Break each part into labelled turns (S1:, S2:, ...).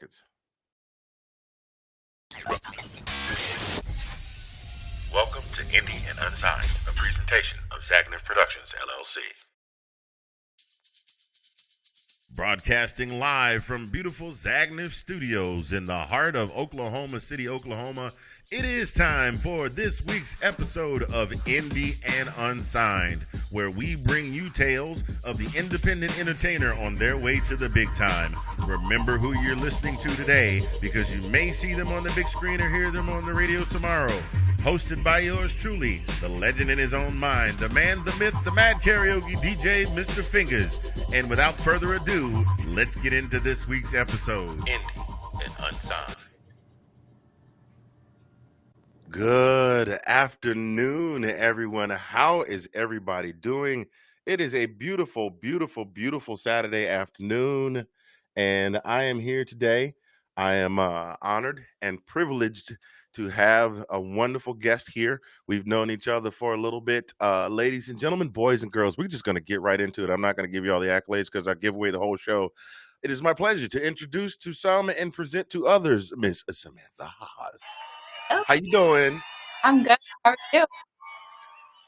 S1: Welcome to Indie and Unsigned, a presentation of Zagniff Productions, LLC. Broadcasting live from beautiful Zagniff Studios in the heart of Oklahoma City, Oklahoma, it is time for this week's episode of Indie and Unsigned, where we bring you tales of the independent entertainer on their way to the big time. Remember who you're listening to today, because you may see them on the big screen or hear them on the radio tomorrow. Hosted by yours truly, the legend in his own mind, the man, the myth, the mad karaoke DJ, Mr. Fingers. And without further ado, let's get into this week's episode. Indie and Unsigned. Good afternoon, everyone. How is everybody doing? It is a beautiful, beautiful, beautiful Saturday afternoon, and I am here today. I am honored and privileged to have a wonderful guest here. We've known each other for a little bit. Ladies and gentlemen, boys and girls, we're just going to get right into it. I'm not going to give you all the accolades because I give away the whole show. It is my pleasure to introduce to some and present to others, Miss Samantha Haas.
S2: Oh,
S1: How you doing?
S2: I'm good. How are you?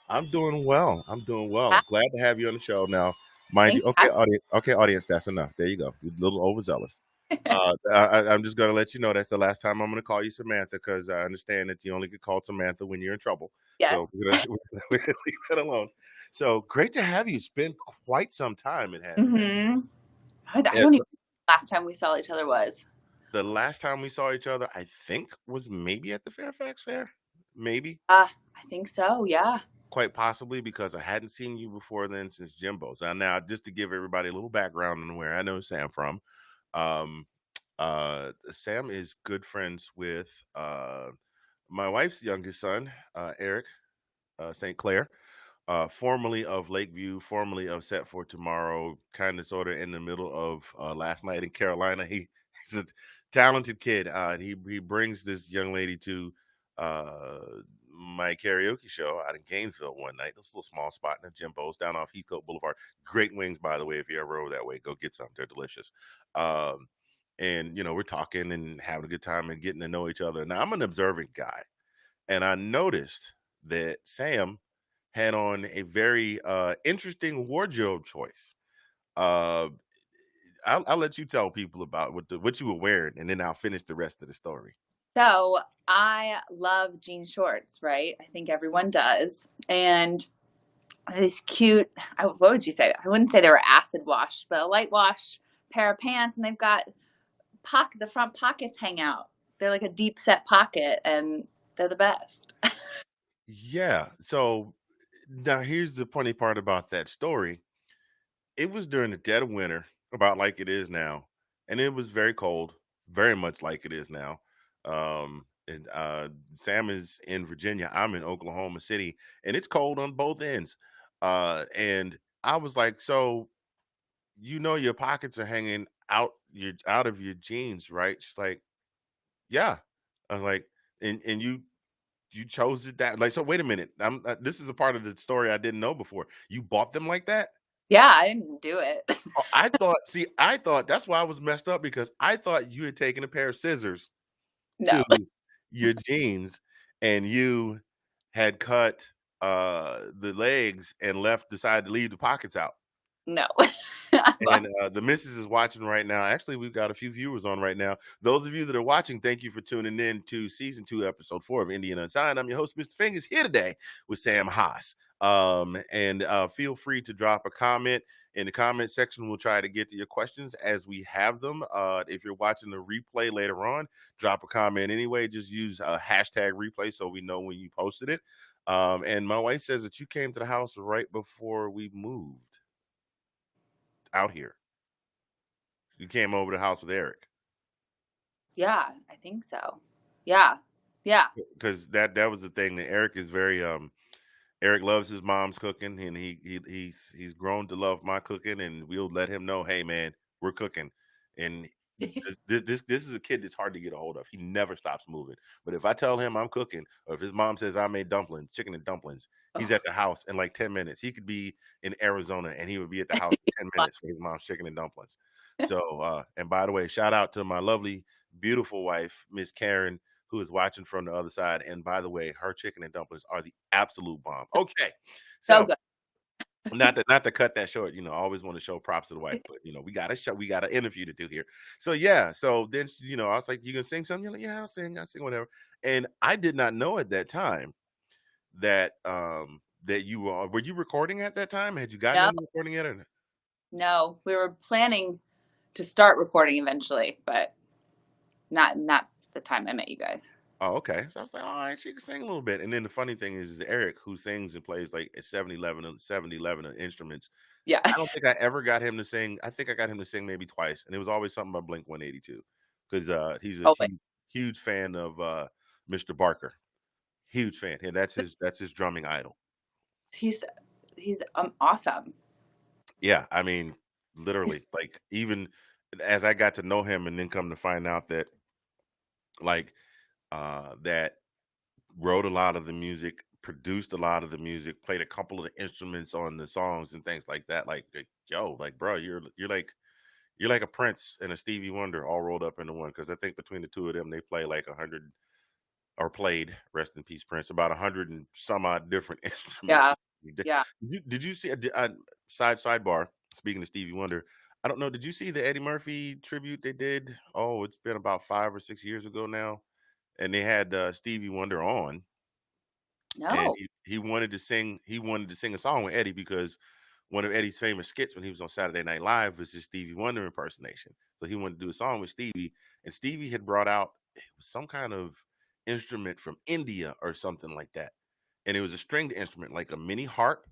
S1: I'm doing well.
S2: Hi.
S1: Glad to have you on the show now. Mind you,
S2: Thanks.
S1: okay, audience, that's enough. There you go. You're a little overzealous. I'm just going to let you know that's the last time I'm going to call you Samantha, because I understand that you only get called Samantha when you're in trouble. So
S2: Yes.
S1: we're gonna leave that alone. So great to have you. It's been quite some time. It has.
S2: Mm-hmm. I
S1: Yeah,
S2: don't even know the last time we saw each other was.
S1: the last time we saw each other, I think, was maybe at the Fairfax Fair. Maybe.
S2: I think so. Yeah.
S1: Quite possibly, because I hadn't seen you before then since Jimbo's. Now, just to give everybody a little background on where I know Sam from, Sam is good friends with my wife's youngest son, Eric St. Clair, formerly of Lakeview, formerly of Set for Tomorrow, kind of sort of in the middle of Last Night in Carolina. He's a talented kid. And he brings this young lady to my karaoke show out in Gainesville one night. This little small spot in the Jimbo's down off Heathcote Boulevard. Great wings, by the way. If you ever over that way, go get some. They're delicious. And we're talking and having a good time and getting to know each other. Now, I'm an observant guy, and I noticed that Sam had on a very interesting wardrobe choice. Uh, I'll let you tell people about what you were wearing, and then I'll finish the rest of the story.
S2: So I love jean shorts, right? I think everyone does. And these cute, what would you say? I wouldn't say they were acid washed, but a light wash pair of pants, and they've got the front pockets hang out. They're like a deep set pocket, and they're the best.
S1: Yeah. So now here's the funny part about that story. It was during the dead of winter, about like it is now, and it was very cold, very much like it is now. And Sam is in Virginia. I'm in Oklahoma City, and it's cold on both ends. And I was like, so your pockets are hanging out of your jeans, right? She's like, yeah. I was like, and you chose it that, like, so wait a minute. This is a part of the story I didn't know before. You bought them like that?
S2: Yeah, I didn't do it.
S1: Oh, I thought that's why I was messed up, because I thought you had taken a pair of scissors to
S2: No,
S1: your jeans and you had cut the legs and decided to leave the pockets out.
S2: no.
S1: And the missus is watching right now. Actually, we've got a few viewers on right now. Those of you that are watching, thank you for tuning in to season 2, episode 4 of Indian Unsigned. I'm your host, Mr. Fingers, here today with Sam Haas. And feel free to drop a comment in the comment section. We'll try to get to your questions as we have them. If you're watching the replay later on, drop a comment anyway. Just use a hashtag replay so we know when you posted it. And my wife says that you came to the house right before we moved out here. You came over to the house with Eric.
S2: Yeah, I think so. Yeah.
S1: Because that was the thing. That Eric is very Eric loves his mom's cooking, and he's grown to love my cooking, and we'll let him know, hey man, we're cooking. And This is a kid that's hard to get a hold of. He never stops moving. But if I tell him I'm cooking, or if his mom says I made dumplings, chicken and dumplings, he's
S2: Oh,
S1: at the house in like 10 minutes. He could be in Arizona and he would be at the house in 10 minutes for his mom's chicken and dumplings. So, and by the way, shout out to my lovely, beautiful wife, Miss Karen, who is watching from the other side. And by the way, her chicken and dumplings are the absolute bomb. Okay.
S2: so
S1: So
S2: good.
S1: not to cut that short, I always want to show props to the wife, but we got an interview to do here. So yeah, so then I was like, "You gonna sing something?" You're like, "Yeah, I'll sing whatever." And I did not know at that time that that were you recording at that time? Had you gotten
S2: No,
S1: into recording yet or not?
S2: no, we were planning to start recording eventually, but not the time I met you guys.
S1: Oh, okay. So I was like, all right, she can sing a little bit. And then the funny thing is Eric, who sings and plays like a 70 11 instruments.
S2: Yeah.
S1: I don't think I ever got him to sing. I think I got him to sing maybe twice, and it was always something about Blink 182 because he's a
S2: Always.
S1: huge fan of Mr. Barker. Huge fan. And that's his drumming idol.
S2: He's he's awesome.
S1: Yeah, I mean, literally, like even as I got to know him, and then come to find out that like that wrote a lot of the music, produced a lot of the music, played a couple of the instruments on the songs and things like that. Yo, like bro, you're like a Prince and a Stevie Wonder all rolled up into one. Because I think between the two of them, they play like 100 or played, rest in peace, Prince, about 100 and some odd different instruments.
S2: Yeah.
S1: Did
S2: Yeah.
S1: you see sidebar? Speaking of Stevie Wonder, I don't know. Did you see the Eddie Murphy tribute they did? Oh, it's been about 5 or 6 years ago now, and they had Stevie Wonder on, and
S2: No.
S1: he wanted to sing. He wanted to sing a song with Eddie because one of Eddie's famous skits when he was on Saturday Night Live was his Stevie Wonder impersonation. So he wanted to do a song with Stevie, and Stevie had brought out it was some kind of instrument from India or something like that, and it was a stringed instrument, like a mini harp.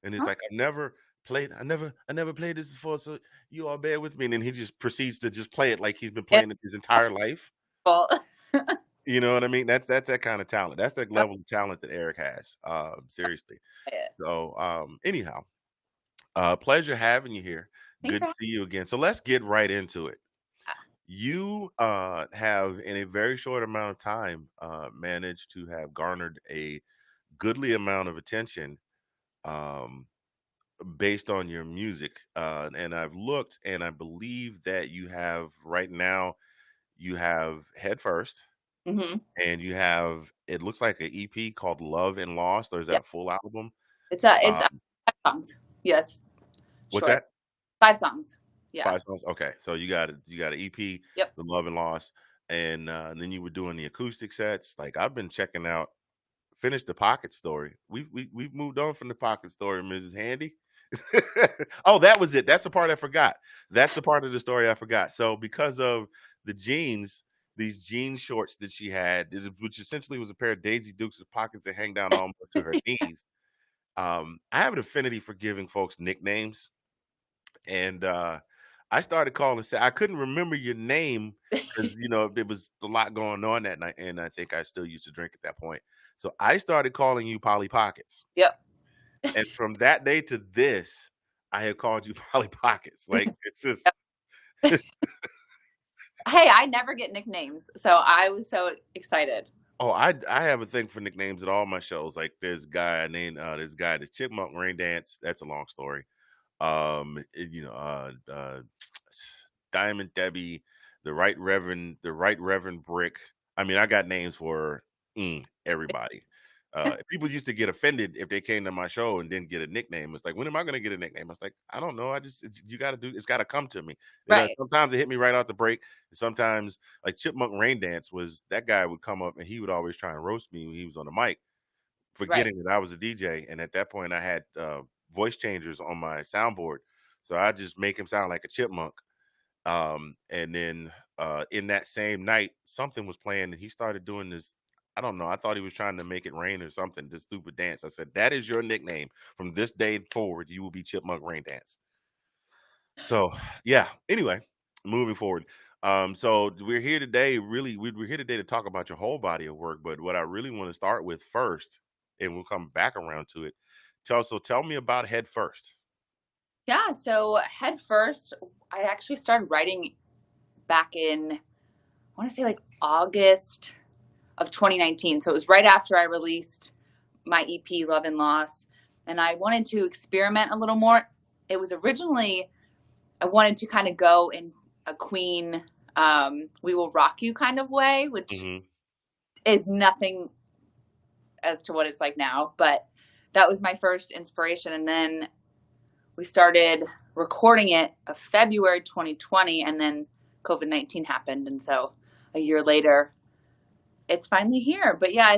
S1: And he's
S2: Huh?
S1: like, I never played this before, so you all bear with me. And then he just proceeds to just play it like he's been
S2: Yeah.
S1: playing it his entire life.
S2: Well,
S1: You know what I mean? That's that kind of talent. That's the level of talent that Eric has. Seriously. So anyhow, pleasure having you here.
S2: thanks
S1: Good
S2: for
S1: to
S2: having
S1: see you again. So let's get right into it. You have, in a very short amount of time, managed to have garnered a goodly amount of attention um, based on your music. And I've looked, and I believe that you have right now, you have Headfirst,
S2: me.
S1: and you have, it looks like an EP called Love and Lost, or is that
S2: Yep.
S1: a full album?
S2: It's
S1: Um,
S2: 5 songs. Yes,
S1: what's
S2: short.
S1: that?
S2: 5 songs. Yeah.
S1: 5 songs? Okay, so you got an EP,
S2: Yep.
S1: The Love and Loss, and then you were doing the acoustic sets. Like, I've been checking out finished The Pocket Story. We've moved on from The Pocket Story, Mrs. Handy. Oh, that was it. That's the part I forgot. That's the part of the story I forgot. So because of the jeans, these jean shorts that she had, which essentially was a pair of Daisy Dukes with pockets that hang down almost to her knees. I have an affinity for giving folks nicknames. And I started calling. Say I couldn't remember your name because there was a lot going on that night, and I think I still used to drink at that point. So I started calling you Polly Pockets,
S2: Yep.
S1: and from that day to this, I have called you Polly Pockets. Like it's just
S2: Hey, I never get nicknames, so I was so excited.
S1: oh, I have a thing for nicknames at all my shows. Like this guy the Chipmunk Rain Dance. That's a long story. Diamond Debbie, the Right Reverend Brick. I mean, I got names for everybody. People used to get offended if they came to my show and didn't get a nickname. It's like, when am I going to get a nickname? I was like, I don't know. You got to do. It's got to come to me.
S2: Right.
S1: Sometimes it hit me right out the break. Sometimes, like Chipmunk Rain Dance was that guy would come up and he would always try and roast me when he was on the mic,
S2: Right.
S1: forgetting that I was a DJ. And at that point, I had voice changers on my soundboard, so I just make him sound like a chipmunk. And then in that same night, something was playing, and he started doing this. I don't know. I thought he was trying to make it rain or something. This stupid dance. I said, "That is your nickname from this day forward. You will be Chipmunk Rain Dance." So yeah. Anyway, moving forward. So we're here today. Really, we're here today to talk about your whole body of work. But what I really want to start with first, and we'll come back around to it. Tell me about Head First.
S2: Yeah, so Headfirst, I actually started writing back in, I want to say like August of 2019. So it was right after I released my EP, Love and Loss. And I wanted to experiment a little more. It was originally, I wanted to kind of go in a Queen, We Will Rock You kind of way, which
S1: Mhm.
S2: is nothing as to what it's like now. But that was my first inspiration. And then we started recording it of February 2020, and then COVID-19 happened. And so a year later, it's finally here. But yeah,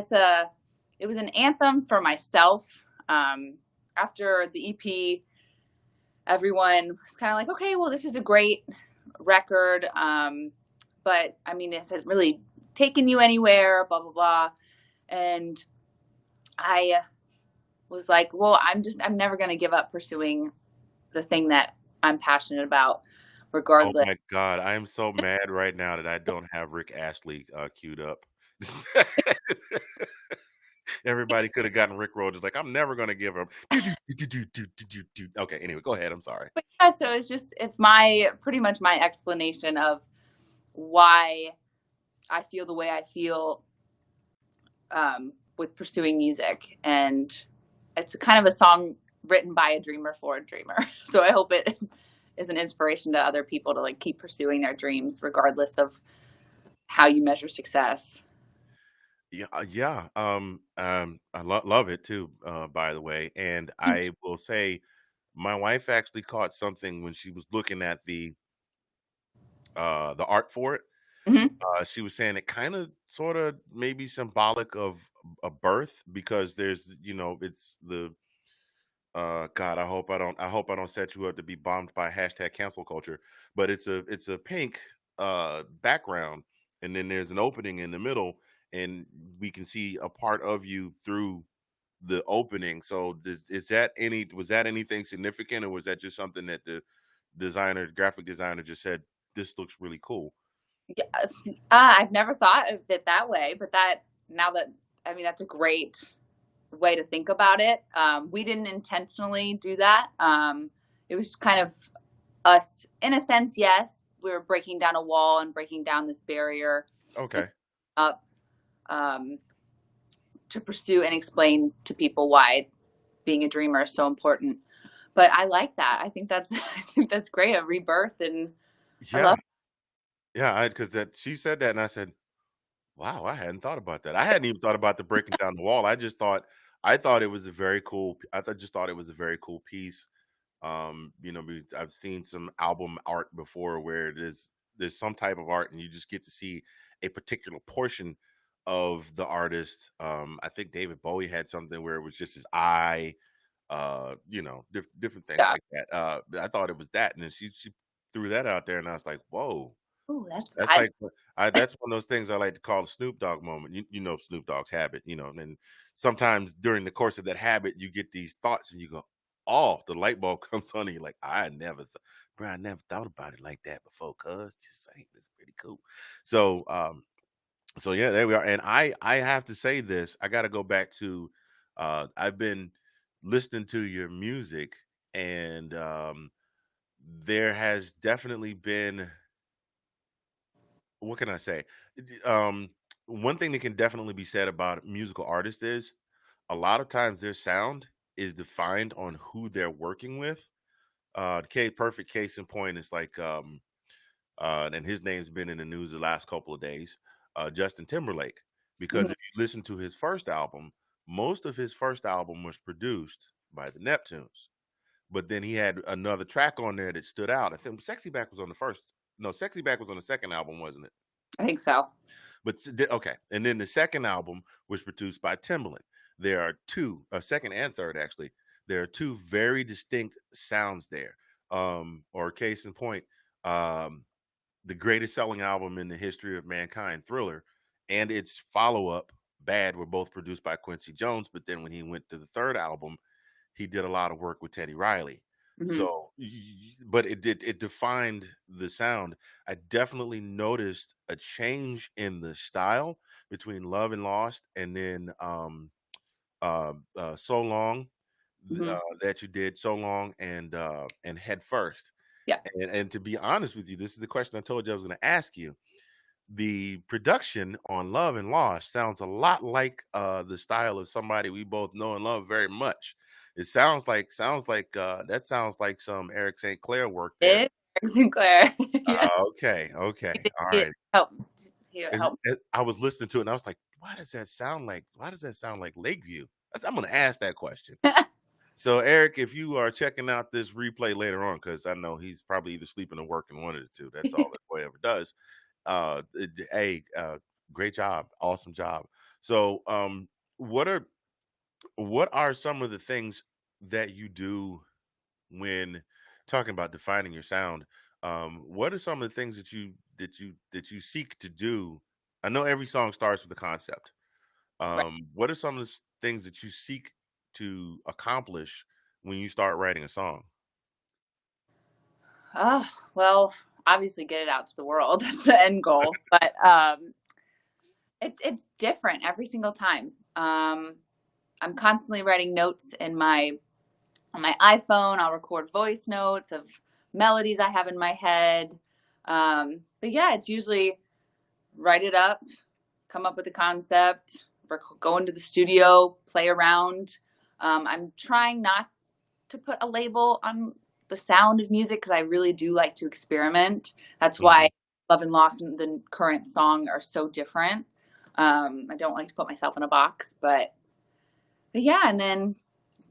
S2: it was an anthem for myself. After the EP, everyone was kind of like, okay, well, this is a great record. But I mean, it hasn't really taken you anywhere, blah, blah, blah. And I was like, well, I'm never going to give up pursuing the thing that I'm passionate about,
S1: Oh
S2: regardless.
S1: my god, I am so mad right now that I don't have Rick Astley, queued up. Everybody coulda gotten Rickrolled, just like, "I'm never gonna give up." Do, do, do, do, do, do, do, do, do. Okay, anyway, go ahead, I'm sorry.
S2: But yeah, so it's my pretty much my explanation of why I feel the way I feel with pursuing music, and it's kind of a song written by a dreamer for a dreamer. So I hope it is an inspiration to other people to like keep pursuing their dreams, regardless of how you measure success.
S1: Yeah, yeah, I love it too, by the way, and I will say my wife actually caught something when she was looking at the art for it.
S2: Mm-hmm.
S1: She was saying it kinda, sorta, maybe symbolic of a birth because there's, it's the God, I hope I don't set you up to be bombed by hashtag cancel culture, but it's a pink background, and then there's an opening in the middle, and we can see a part of you through the opening. So is that any was that anything significant, or was that just something that the graphic designer just said, this looks really cool?
S2: Yeah, I've never thought of it that way, but that now that I mean that's a great way to think about it. We didn't intentionally do that. It was kind of us, in a sense. Yes, we were breaking down a wall and breaking down this barrier and
S1: Okay.
S2: up um, to pursue and explain to people why being a dreamer is so important. But I like that. I think that's I think that's great. A rebirth, and I
S1: Yeah.
S2: love.
S1: Yeah, I because that she said that, and I said, wow, I hadn't thought about that. I hadn't even thought about the breaking down the wall. I thought it was a very cool just thought it was a very cool piece. I've seen some album art before where there's some type of art and you just get to see a particular portion of the artist. I think David Bowie had something where it was just his eye, different things
S2: Yeah.
S1: like that. I thought it was that, and then she threw that out there, and I was like, whoa.
S2: Ooh, that's
S1: That's
S2: I.
S1: like that's one of those things I like to call a Snoop Dogg moment. You know Snoop Dogg's habit, and sometimes during the course of that habit, you get these thoughts and you go, "Oh," the light bulb comes on and you're like, bro, I never thought about it like that before, cuz just saying it's pretty cool." So, so yeah, there we are. And I have to say this, I got to go back to I've been listening to your music, and there has definitely been, what can I say? One thing that can definitely be said about musical artists is a lot of times their sound is defined on who they're working with. Perfect case in point is like, and his name's been in the news the last couple of days, Justin Timberlake. Because
S2: Mhm.
S1: if you listen to his first album, most of his first album was produced by the Neptunes. But then he had another track on there that stood out. I think Sexy Back was on the first. No, Sexy Back was on the second album, wasn't it?
S2: I think so.
S1: Okay, and then the second album was produced by Timbaland. There are two, second and third actually. There are two very distinct sounds there. Or case in point, um, the greatest selling album in the history of mankind, Thriller, and its follow up, Bad, were both produced by Quincy Jones. But then when he went to the third album, he did a lot of work with Teddy Riley.
S2: Hmm.
S1: So, but it defined the sound. I definitely noticed a change in the style between Love and Lost, and then So Long,
S2: Hmm.
S1: that you did So Long, and Head First.
S2: Yeah.
S1: And to be honest with you, this is the question I told you I was going to ask you. The production on Love and Lost sounds a lot like the style of somebody we both know and love very much. It that sounds like some Eric St. Clair work there.
S2: It Sinclair. Yeah.
S1: Okay, okay, all
S2: He
S1: right.
S2: helped. He
S1: Is
S2: helped.
S1: I was listening to it and I was like, why does that sound like? Why does that sound like Lakeview? I'm going to ask that question. So, Eric, if you are checking out this replay later on, because I know he's probably either sleeping or working, one of the two. That's all that boy ever does. Hey, great job, awesome job. So, what are what are some of the things that you do when talking about defining your sound? What are some of the things that you seek to do? I know every song starts with a concept.
S2: Right.
S1: What are some of the things that you seek to accomplish when you start writing a song?
S2: Oh, well, obviously get it out to the world. That's the end goal. But it's different every single time. I'm constantly writing notes in my on my iPhone. I'll record voice notes of melodies I have in my head. But yeah, it's usually write it up, come up with a concept, go into the studio, play around. I'm trying not to put a label on the sound of music because I really do like to experiment. That's why
S1: Mhm.
S2: Love and Lost and the current song are so different. I don't like to put myself in a box, but yeah, and then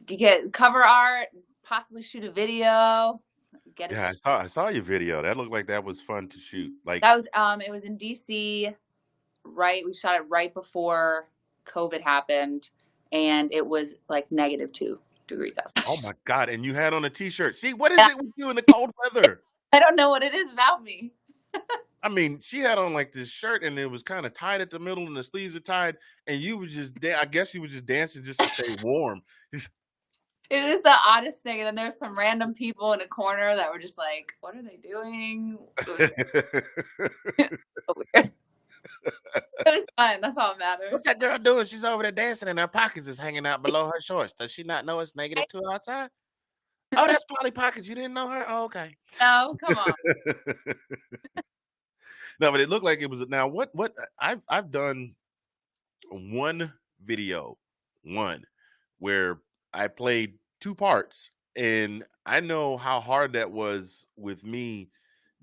S2: you get cover art, possibly shoot a video, get it
S1: Yeah,
S2: to
S1: I saw your video. That looked like that was fun to shoot. Like,
S2: that was it was in DC, right? We shot it right before COVID happened, and it was like -2 degrees outside.
S1: oh my god, and you had on a t-shirt. See, what is it with you in the cold weather?
S2: I don't know what it is about me.
S1: I mean, she had on like this shirt and it was kind of tied at the middle and the sleeves are tied, and you were just I guess you were just dancing just to stay warm.
S2: It was the oddest thing, and then there's some random people in a corner that were just like, "What are they doing?" It was so weird. It was fun. That's all that
S1: What's
S2: matters.
S1: that girl doing? She's over there dancing and her pockets is hanging out below her shorts. Does she not know it's
S2: I
S1: -2 outside? Oh, that's Polly Pockets. You didn't know her? Oh, okay.
S2: know. Come on.
S1: No, but it looked like it was now what I've done one video, one where I played two parts, and I know how hard that was with me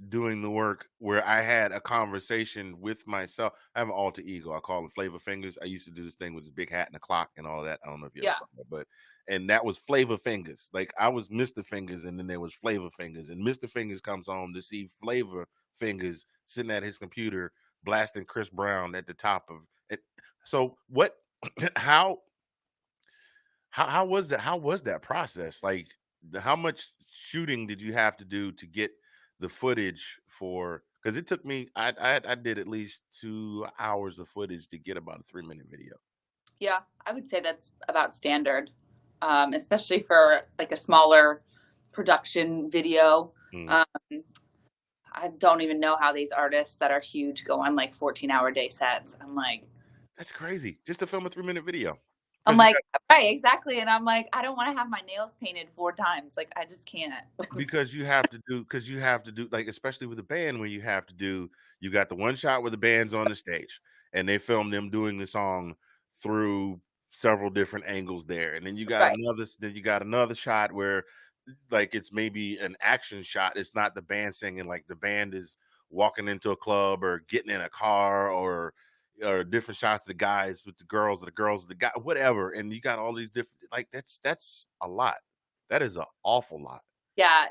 S1: doing the work where I had a conversation with myself. I have an alter ego. I call them Flavor Fingers. I used to do this thing with this big hat and a clock and all of that. I don't know if you ever
S2: Yeah.
S1: saw that, but and that was Flavor Fingers. Like I was Mr. Fingers, and then there was Flavor Fingers, and Mr. Fingers comes home to see Flavor Fingers sitting at his computer blasting Chris Brown at the top of it. So what? How how was that? How was that process? Like, how much shooting did you have to do to get the footage for? Because it took me, I did at least 2 hours of footage to get about a 3 minute video.
S2: Yeah, I would say that's about standard, especially for like a smaller production video.
S1: Mm.
S2: Um, I don't even know how these artists that are huge go on like 14-hour day sets.
S1: That's crazy. Just to film a 3 minute video
S2: I'm
S1: because you
S2: like, right, exactly. And I'm like, I don't want to have my nails painted 4 times. Like, I just can't.
S1: Because you have to do like, especially with a band where you got the one shot where the band's on the stage and they film them doing the song through several different angles there. And
S2: Right.
S1: then you got another shot where like it's maybe an action shot. It's not the band singing, like the band is walking into a club or getting in a car or different shots of the guys with the girls or the girls with the guy, whatever. And you got all these different like that's a lot. That is an awful lot.
S2: Yeah.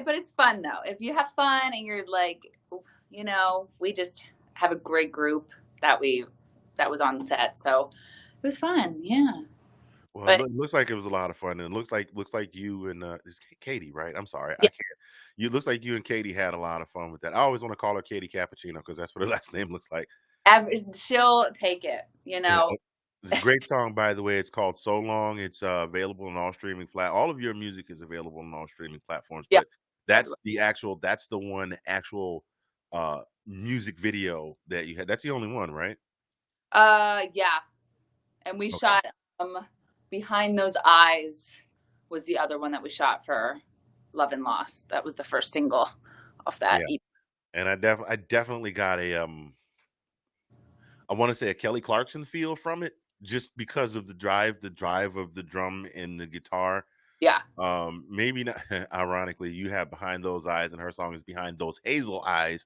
S2: But it's fun though. If you have fun and you're like, we just have a great group that that was on set. So it was fun. Yeah.
S1: Well,
S2: But
S1: it looks like it was a lot of fun, and it looks like you and it's Katie, right? I'm sorry, I
S2: yeah,
S1: can't. You looks like you and Katie had a lot of fun with that. I always want to call her Katie Cappuccino because that's what her last name looks like.
S2: she'll take it,
S1: Yeah, it's a great song, by the way. It's called "So Long." It's available on all streaming all of your music is available on all streaming platforms,
S2: Yeah.
S1: but that's the one actual music video that you had. That's the only one, right?
S2: Yeah. And we
S1: Okay.
S2: shot Behind Those Eyes was the other one that we shot for. Love and Lost. That was the first single off that
S1: Yeah,
S2: EP.
S1: and I definitely got I wanna say a Kelly Clarkson feel from it, just because of the drive of the drum and the guitar.
S2: Yeah.
S1: Maybe not ironically, you have Behind Those Eyes, and her song is Behind Those Hazel Eyes.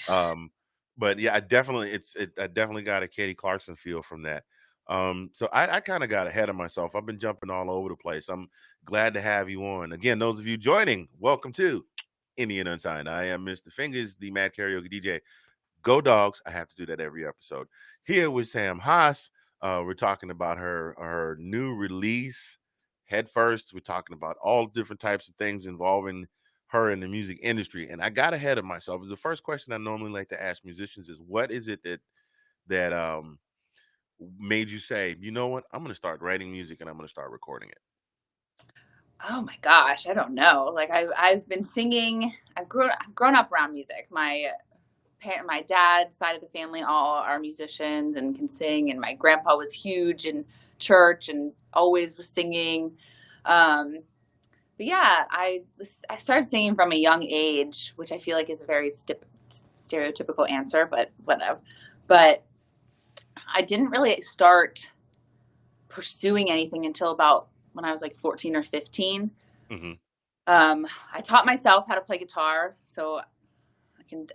S1: Um, but yeah, I definitely got a Katie Clarkson feel from that. So I kind of got ahead of myself. I've been jumping all over the place. I'm glad to have you on. Again, those of you joining, welcome to Indian Unsigned. I am Mr. Fingers, the Mad Karaoke DJ. Go Dogs. I have to do that every episode. Here with Sam Haas. We're talking about her new release, Headfirst. We're talking about all different types of things involving her in the music industry. And I got ahead of myself. The first question I normally like to ask musicians is, what is it that made you say, you know what, I'm gonna start writing music and I'm gonna start recording it?
S2: Oh my gosh, I don't know. Like I've been singing. I've grown up around music. My dad's side of the family all are musicians and can sing, and my grandpa was huge in church and always was singing. Um, but yeah, I started singing from a young age, which I feel like is a very stereotypical answer, but whatever. But I didn't really start pursuing anything until about when I was like 14 or 15.
S1: Hmm.
S2: I taught myself how to play guitar, so I can.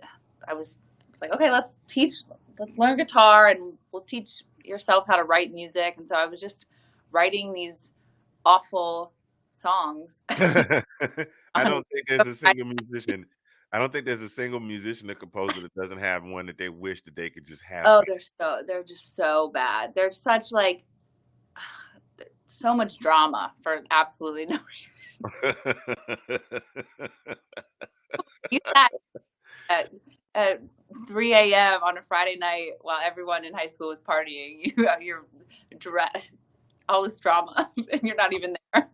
S2: I was like, okay, let's learn guitar, and we'll teach yourself how to write music. And so I was just writing these awful songs
S1: I
S2: on.
S1: don't think there's a single musician. I don't think there's a single musician or composer that doesn't have one that they wish that they could just have
S2: Oh,
S1: back.
S2: they're just so bad. They're such like so much drama for absolutely no reason. That at at 3 a.m. on a Friday night while everyone in high school was partying. You're dra- all this drama, and you're not even there.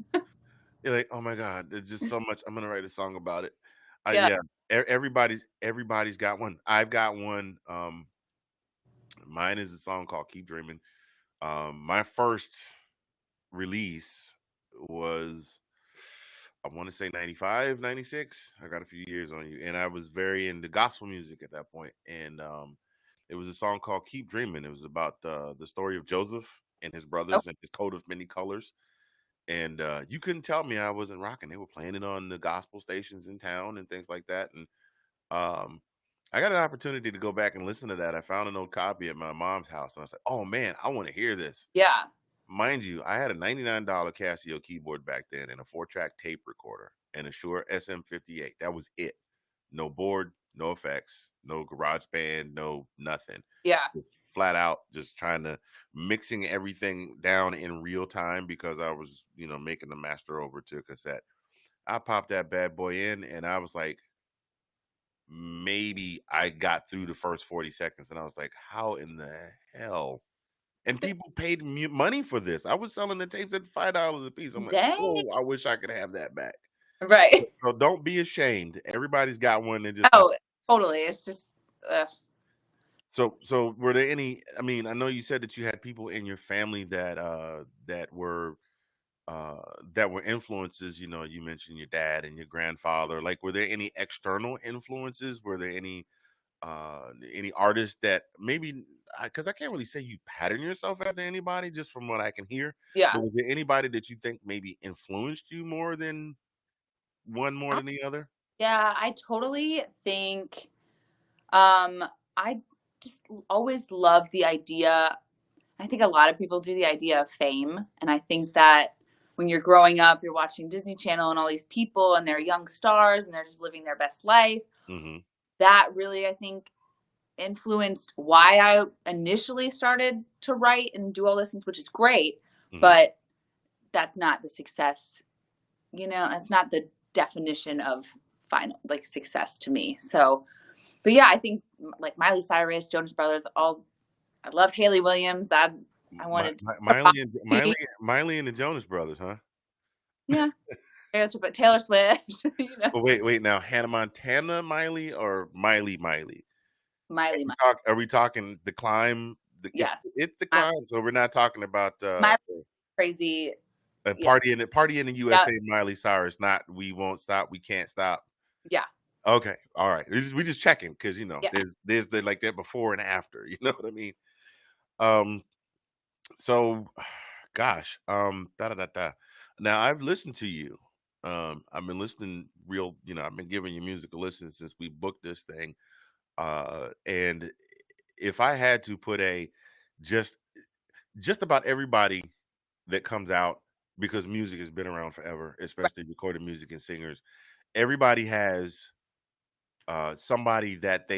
S1: You're like, "Oh my god, there's just so much. I'm gonna write a song about it."
S2: Yeah,
S1: Yeah, everybody's got one. I've got one. Mine is a song called "Keep Dreaming." My first release was, I want to say 95, 96. I got a few years on you, and I was very into gospel music at that point. And it was a song called "Keep Dreaming." It was about the story of Joseph and his
S2: oh,
S1: brothers and his coat of many colors. And you couldn't tell me I wasn't rocking. They were playing it on the gospel stations in town and things like that. And um, I got an opportunity to go back and listen to that. I found an old copy at my mom's house, and I was like, "Oh man, I want to hear this."
S2: yeah,
S1: Mind you, I had a $99 Casio keyboard back then and a 4-track tape recorder and a Shure SM58. That was it. No board, no effects, no garage band, no nothing.
S2: yeah,
S1: Just flat out just trying to mixing everything down in real time because I was, making the master over to cassette. I popped that bad boy in and I was like, maybe I got through the first 40 seconds and I was like, how in the hell? And people paid me money for this. I was selling the tapes at $5 a piece. I'm like,
S2: dang,
S1: "Oh, I wish I could have that back."
S2: right.
S1: So don't be ashamed. Everybody's got one that just not.
S2: Oh, totally. It's just,
S1: So were there any, I mean, I know you said that you had people in your family uh that were influences, you mentioned your dad and your grandfather. Like, were there any external influences? Were there any artists that maybe, because I can't really say you pattern yourself after anybody just from what I can hear,
S2: yeah,
S1: but was there anybody that you think maybe influenced you more
S2: I,
S1: than the other?
S2: yeah. I totally think. Um, I just always love the idea. I think a lot of people do the idea of fame, and I think that when you're growing up, you're watching Disney Channel and all these people, and they're young stars, and they're just living their best life.
S1: Mhm,
S2: That really, I think, influenced why I initially started to write and do all this, which is great,
S1: mhm.
S2: but that's not the success. That's not the definition of final like success to me. So, but yeah, I think like Miley Cyrus, Jonas Brothers, all I love Haley Williams. That I
S1: Mi
S2: wanted
S1: Mi
S2: her
S1: Miley and
S2: body.
S1: Miley and the Jonas Brothers, huh?
S2: Yeah, but Taylor Swift,
S1: But wait, now Hannah Montana Miley or Miley?
S2: Miley, Miley.
S1: Are we talking The Climb? It's
S2: Yeah,
S1: it's The
S2: Miley,
S1: Climb, so we're not talking about,
S2: Miley crazy.
S1: And
S2: Yeah.
S1: Party in the
S2: Yeah.
S1: USA, Miley Cyrus, not We Won't Stop, We Can't Stop.
S2: Yeah.
S1: Okay, all right. We just checking because
S2: Yeah.
S1: there's the like that before and after. You know what I mean? Um, so, gosh, da da da da. Now I've listened to you. I've been listening real. I've been giving your music a listen since we booked this thing. And if I had to put a just just about everybody that comes out, because music has been around forever,
S2: Right.
S1: especially recorded music and singers. Everybody has somebody that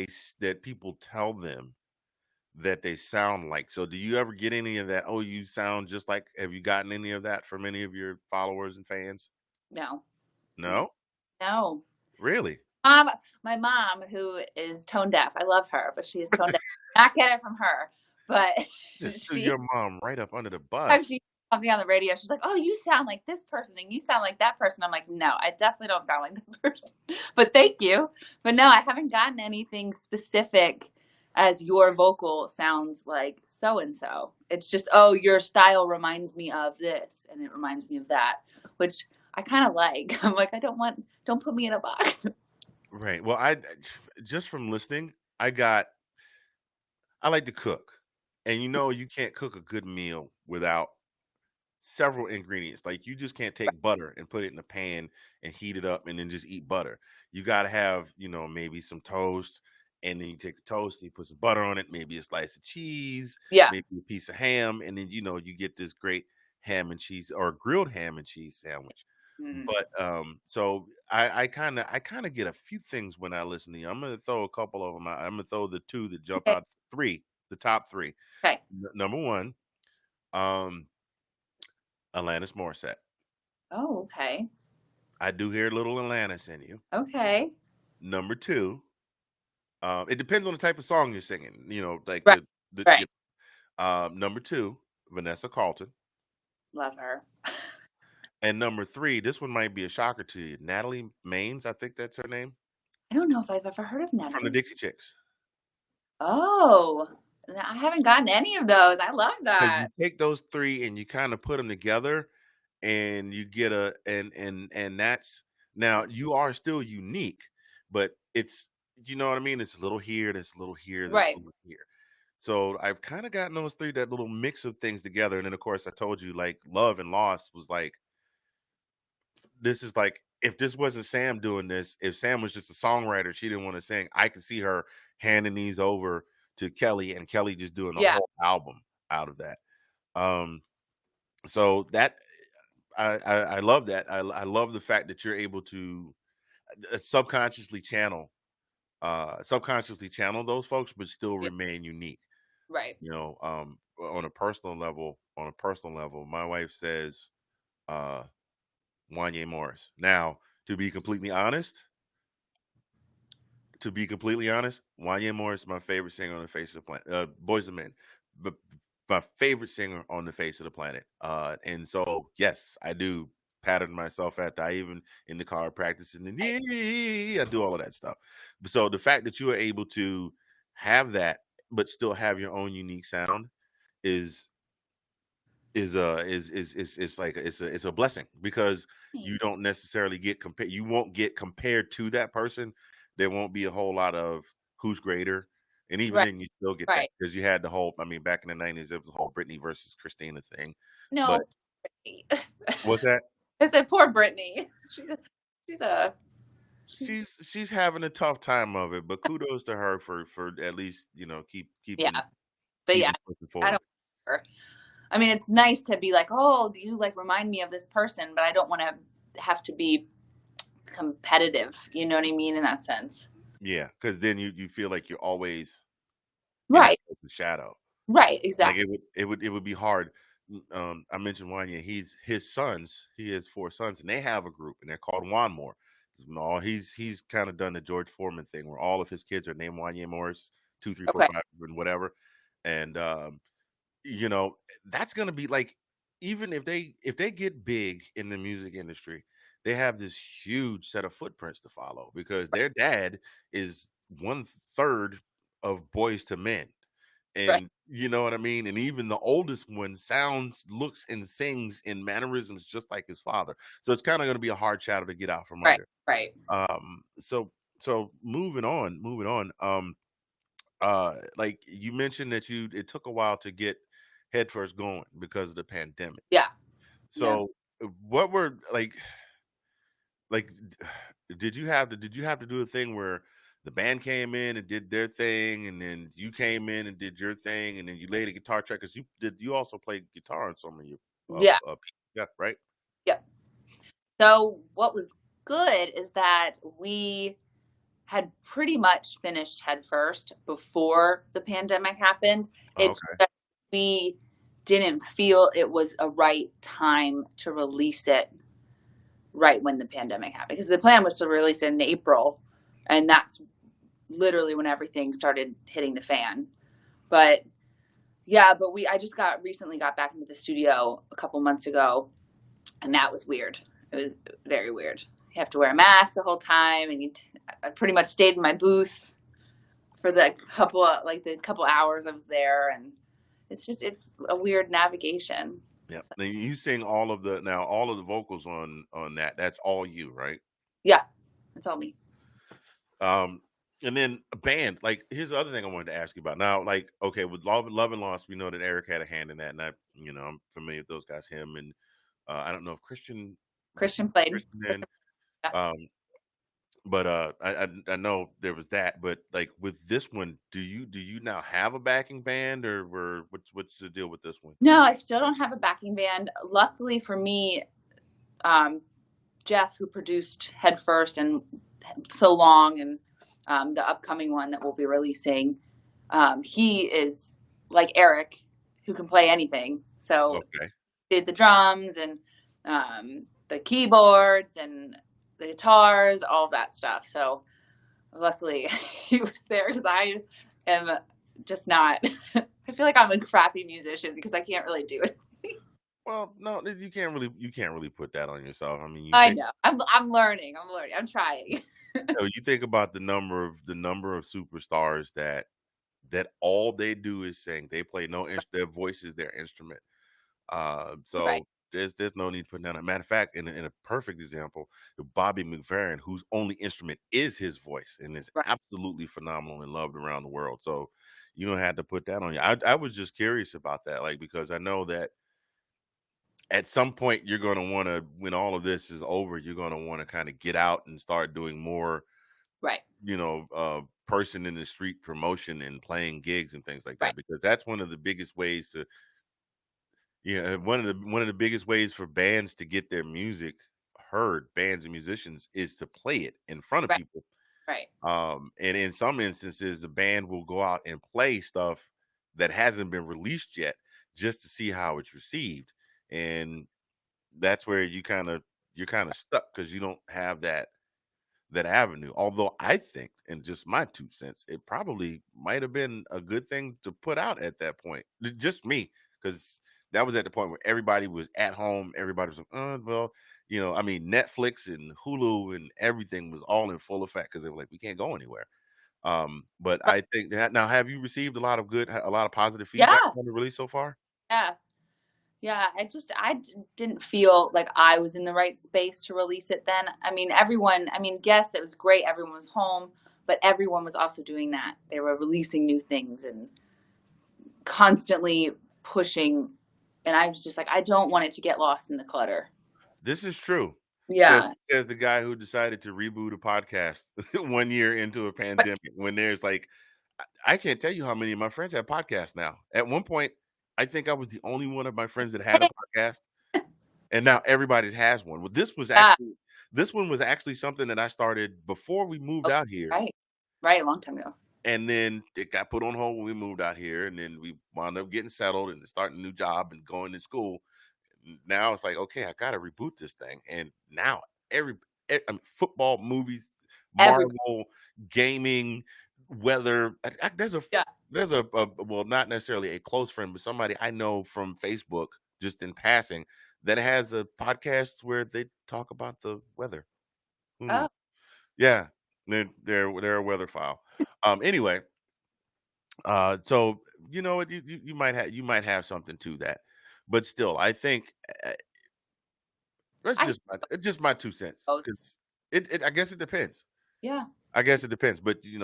S1: people tell them that they sound like. So do you ever get any of that? Oh, you sound just like. Have you gotten any of that from any of your followers and fans?
S2: No. Mm,
S1: No,
S2: no.
S1: really.
S2: Um, my mom, who is tone deaf, I love her, but she is tone deaf. Not get it from her, but
S1: Just threw
S2: she
S1: your mom right up under the
S2: time
S1: bus.
S2: she something on the radio, she's like, "Oh, you sound like this person, and you sound like that person." I'm like, "No, I definitely don't sound like that person." But thank you. But no, I haven't gotten anything specific as your vocal sounds like so and so. It's just, "Oh, your style reminds me of this, and it reminds me of that," which I kind of like. I'm like, don't put me in a box.
S1: Right. Well, I just from listening, I like to cook, and you can't cook a good meal without several ingredients. Like you just can't take butter and put it in a pan and heat it up and then just eat butter. You got to have, maybe some toast, and then you take the toast and you put some butter on it, maybe a slice of cheese,
S2: Yeah.
S1: maybe a piece of ham, and then you get this great ham and cheese or grilled ham and cheese sandwich.
S2: Mm.
S1: But so I kind of get a few things when I listen to you. I'm gonna throw a couple of them out. I'm gonna throw the two that jump
S2: Okay.
S1: out, the top three.
S2: Okay.
S1: Number one, um, Alanis Morissette.
S2: Oh, okay.
S1: I do hear a little Atlantis in you.
S2: Okay.
S1: Number 2, it depends on the type of song you're singing, like
S2: Right.
S1: the
S2: Right.
S1: number 2, Vanessa Carlton,
S2: Love her.
S1: and number 3, this one might be a shocker to you, Natalie Maines, I think that's her name,
S2: I don't know if I've ever heard of
S1: from the
S2: Natalie.
S1: Dixie Chicks.
S2: Oh, I haven't gotten any of those. I love
S1: 'Cause
S2: that.
S1: you take those 3 and you kinda put them together, and you get a and that's now you are still unique, but it's you know what I mean? It's a little here, there's a little here, there's a
S2: Right.
S1: little here. So I've kinda gotten those 3, that little mix of things together, and then, of course, I told you, like, Love and Lost was like this is like, if this wasn't Sam doing this, if Sam was just a songwriter, she didn't wanna sing, I could see her handing these over to Kelly, and Kelly just doing a
S2: Yeah.
S1: whole album out of that. Um, so that I love that. I love the fact that you're able to subconsciously channel those folks, but still
S2: Yeah.
S1: remain unique.
S2: Right.
S1: On a personal level, my wife says uh Wanye Morris. Now, to be completely honest, Wanye Morris is my favorite singer on the face of the planet. Boys and Men, but my favorite singer on the face of the planet. And so yes, I do pattern myself after. I even in the car practicing, and
S2: Right.
S1: yeah, I do all of that stuff. So the fact that you are able to have that, but still have your own unique sound, is is like it's a blessing, because you
S2: Thanks.
S1: don't necessarily get compared. You won't get compared to that person. There won't be a whole lot of who's greater, and even
S2: Right.
S1: then you still get that
S2: Right.
S1: because you had the whole. I mean, back in the '90s, it was the whole Britney versus Christina thing. But
S2: No, Brittany.
S1: what's that?
S2: I said poor Brittany. She's a she's
S1: She's having a tough time of it, but kudos to her for at least
S2: yeah.
S1: keeping
S2: But yeah,
S1: pushing
S2: I
S1: forward.
S2: don't. I mean, it's nice to be like, oh, do you like remind me of this person? But I don't want to have to be competitive. You know what I mean in that sense.
S1: Yeah, because then you feel like you're always in that
S2: Right.
S1: person's shadow.
S2: Right.
S1: Like,
S2: Exactly.
S1: it would be hard. I mentioned Wanya, he has 4 sons, and they have a group, and they're called Wanmore. No, he's kinda done the George Foreman thing where all of his kids are named Wanya Morris, 2, 3, 4,
S2: Okay.
S1: 5, and whatever, and, you know, that's gonna be like, even if they get big in the music industry, they have this huge set of footprints to follow because their dad is 1/3 of Boys to Men.
S2: Right.
S1: and you know what I mean? And even the oldest one sounds, looks, and sings in mannerisms just like his father. So it's kinda gonna be a hard shadow to get out from
S2: Right.
S1: under.
S2: Right.
S1: So moving on, like, you mentioned that you it took a while to get Headfirst going because of the pandemic.
S2: Yeah. Yeah.
S1: So, what were like, did you have to do a thing where the band came in and did their thing, and then you came in and did your thing, and then you laid a guitar track? 'Cause you also played guitar on some of your,
S2: Yeah.
S1: yeah, right?
S2: Yeah. So what was good is that we had pretty much finished Headfirst before the pandemic happened.
S1: Oh,
S2: It's
S1: okay.
S2: just we didn't feel it was a right time to release it right when the pandemic happened, because the plan was to release it in April, and that's literally when everything started hitting the fan. But yeah, but we I just got recently got back into the studio a couple months ago, and that was weird. It was very weird. You have to wear a mask the whole time, and I pretty much stayed in my booth for the couple hours I was there, and it's a weird navigation.
S1: Yeah.
S2: So,
S1: Now you sing all of the vocals on that. That's all you, right?
S2: yeah, it's all me.
S1: Um, and then a band, like, here's the other thing I wanted to ask you about. Now, like, okay, with Love and Lost, we know that Eric had a hand in that, and I'm familiar with those guys. Him and I don't know if Christian was
S2: Christian played.
S1: Christian then,
S2: Yeah.
S1: um, but I know there was that. But like with this one, do you now have a backing band, or what's the deal with this one?
S2: No, I still don't have a backing band. Luckily for me, um, Jeff, who produced Headfirst and So Long, and the upcoming one that we'll be releasing, he is like Eric, who can play anything. So
S1: Okay.
S2: did the drums and the keyboards and the guitars, all of that stuff. So luckily he was there, because I am just not. I feel like I'm a crappy musician because I can't really do it.
S1: Well, no, you can't really put that on yourself. I mean,
S2: I know. I'm learning. I'm learning. I'm trying.
S1: you think about the number of superstars that all they do is sing. They play no ins their voice is their instrument.
S2: Right.
S1: So there's no need putting down a matter of fact, in a perfect example, Bobby McFerrin, whose only instrument is his voice and is
S2: Right.
S1: absolutely phenomenal and loved around the world. So you don't have to put that on you. I was just curious about that, like, because I know that at some point you're gonna wanna, when all of this is over, you're gonna wanna kinda get out and start doing more,
S2: Right.
S1: person in the street promotion and playing gigs and things like
S2: Right.
S1: that, because that's one of the biggest ways to, yeah, one of the biggest ways for bands to get their music heard, bands and musicians, is to play it in front of
S2: Right.
S1: people.
S2: Right.
S1: And in some instances, the band will go out and play stuff that hasn't been released yet just to see how it's received. And that's where you're kind of stuck because you don't have that avenue. Although I think, in just my 2 cents, it probably might have been a good thing to put out at that point. Just me, because that was at the point where everybody was at home. Everybody was like, well, I mean, Netflix and Hulu and everything was all in full effect because they were like, we can't go anywhere. But
S2: Right.
S1: I think that now, have you received a lot of positive feedback
S2: Yeah.
S1: on the release so far?
S2: Yeah. Yeah. Didn't feel like I was in the right space to release it then. I mean, yes, it was great. Everyone was home, but everyone was also doing that. They were releasing new things and constantly pushing. And I was just like, I don't want it to get lost in the clutter.
S1: This is true. Says
S2: Yeah.
S1: says the guy who decided to reboot a podcast 1 year into a
S2: But
S1: pandemic, when there's like, I can't tell you how many of my friends have podcasts now. At one point, I think I was the only one of my friends that had a podcast, and now everybody has one. Well,
S2: yeah.
S1: this one was actually something that I started before we moved
S2: Oh,
S1: out here,
S2: right. Right. A long time ago.
S1: and then it got put on hold when we moved out here, and then we wound up getting settled and starting a new job and going to school. Now it's like, okay, I gotta reboot this thing, and now I mean, football, movies,
S2: Everybody.
S1: Marvel, gaming, weather.
S2: Yeah.
S1: There's a well, not necessarily a close friend, but somebody I know from Facebook, just in passing, that has a podcast where they talk about the weather. Who knew?
S2: Oh,
S1: Yeah, they're a weather file. Anyway, So you know what, you might have something to that, but still, I think that's
S2: I
S1: just my 2 cents
S2: both.
S1: because I guess it depends.
S2: Yeah.
S1: I guess it depends, but you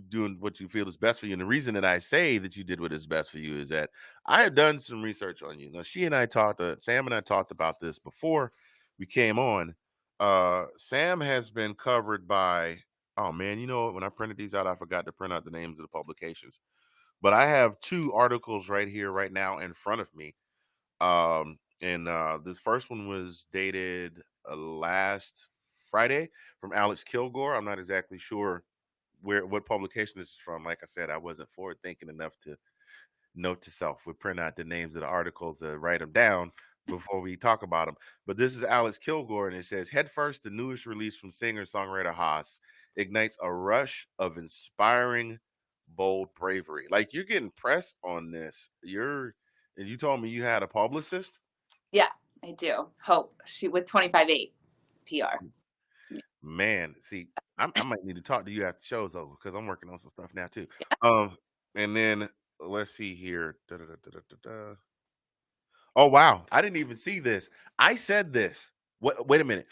S1: doing what you feel is best for you. And the reason that I say that you did what is best for you is that I have done some research on you. Now, Sam and I talked about this before we came on. Sam has been covered by. Oh man, you know what? When I printed these out, I forgot to print out the names of the publications. But I have two articles right here, right now, in front of me. And this first one was dated last Friday from Alex Kilgore. I'm not exactly sure what publication this is from. Like I said, I wasn't forward thinking enough to note to self. We print out the names of the articles to write them down before we talk about them. But this is Alex Kilgore, and it says Headfirst, the newest release from singer songwriter Haas, ignites a rush of inspiring, bold bravery. Like you're getting press on this. And you told me you had a publicist.
S2: Yeah, I do. Hope she with 25/8 PR.
S1: Man, see, I might need to talk to you after the show's over because I'm working on some stuff now too. Um, and then let's see here. Da. Oh wow, I didn't even see this. I said this. Wait a minute.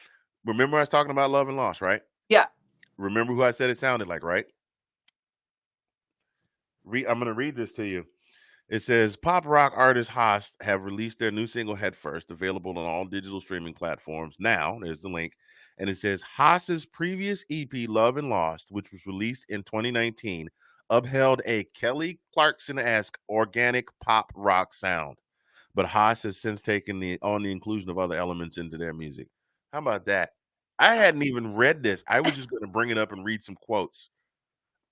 S1: Remember I was talking about love and loss, right?
S2: Yeah.
S1: Remember who I said it sounded like, right? I'm gonna read this to you. It says pop rock artists Haas have released their new single Headfirst, available on all digital streaming platforms. Now, there's the link. And it says Haas's previous EP, Love and Lost, which was released in 2019, upheld a Kelly Clarkson esque organic pop rock sound. But Haas has since taken the inclusion of other elements into their music. How about that? I hadn't even read this. I was just going to bring it up and read some quotes.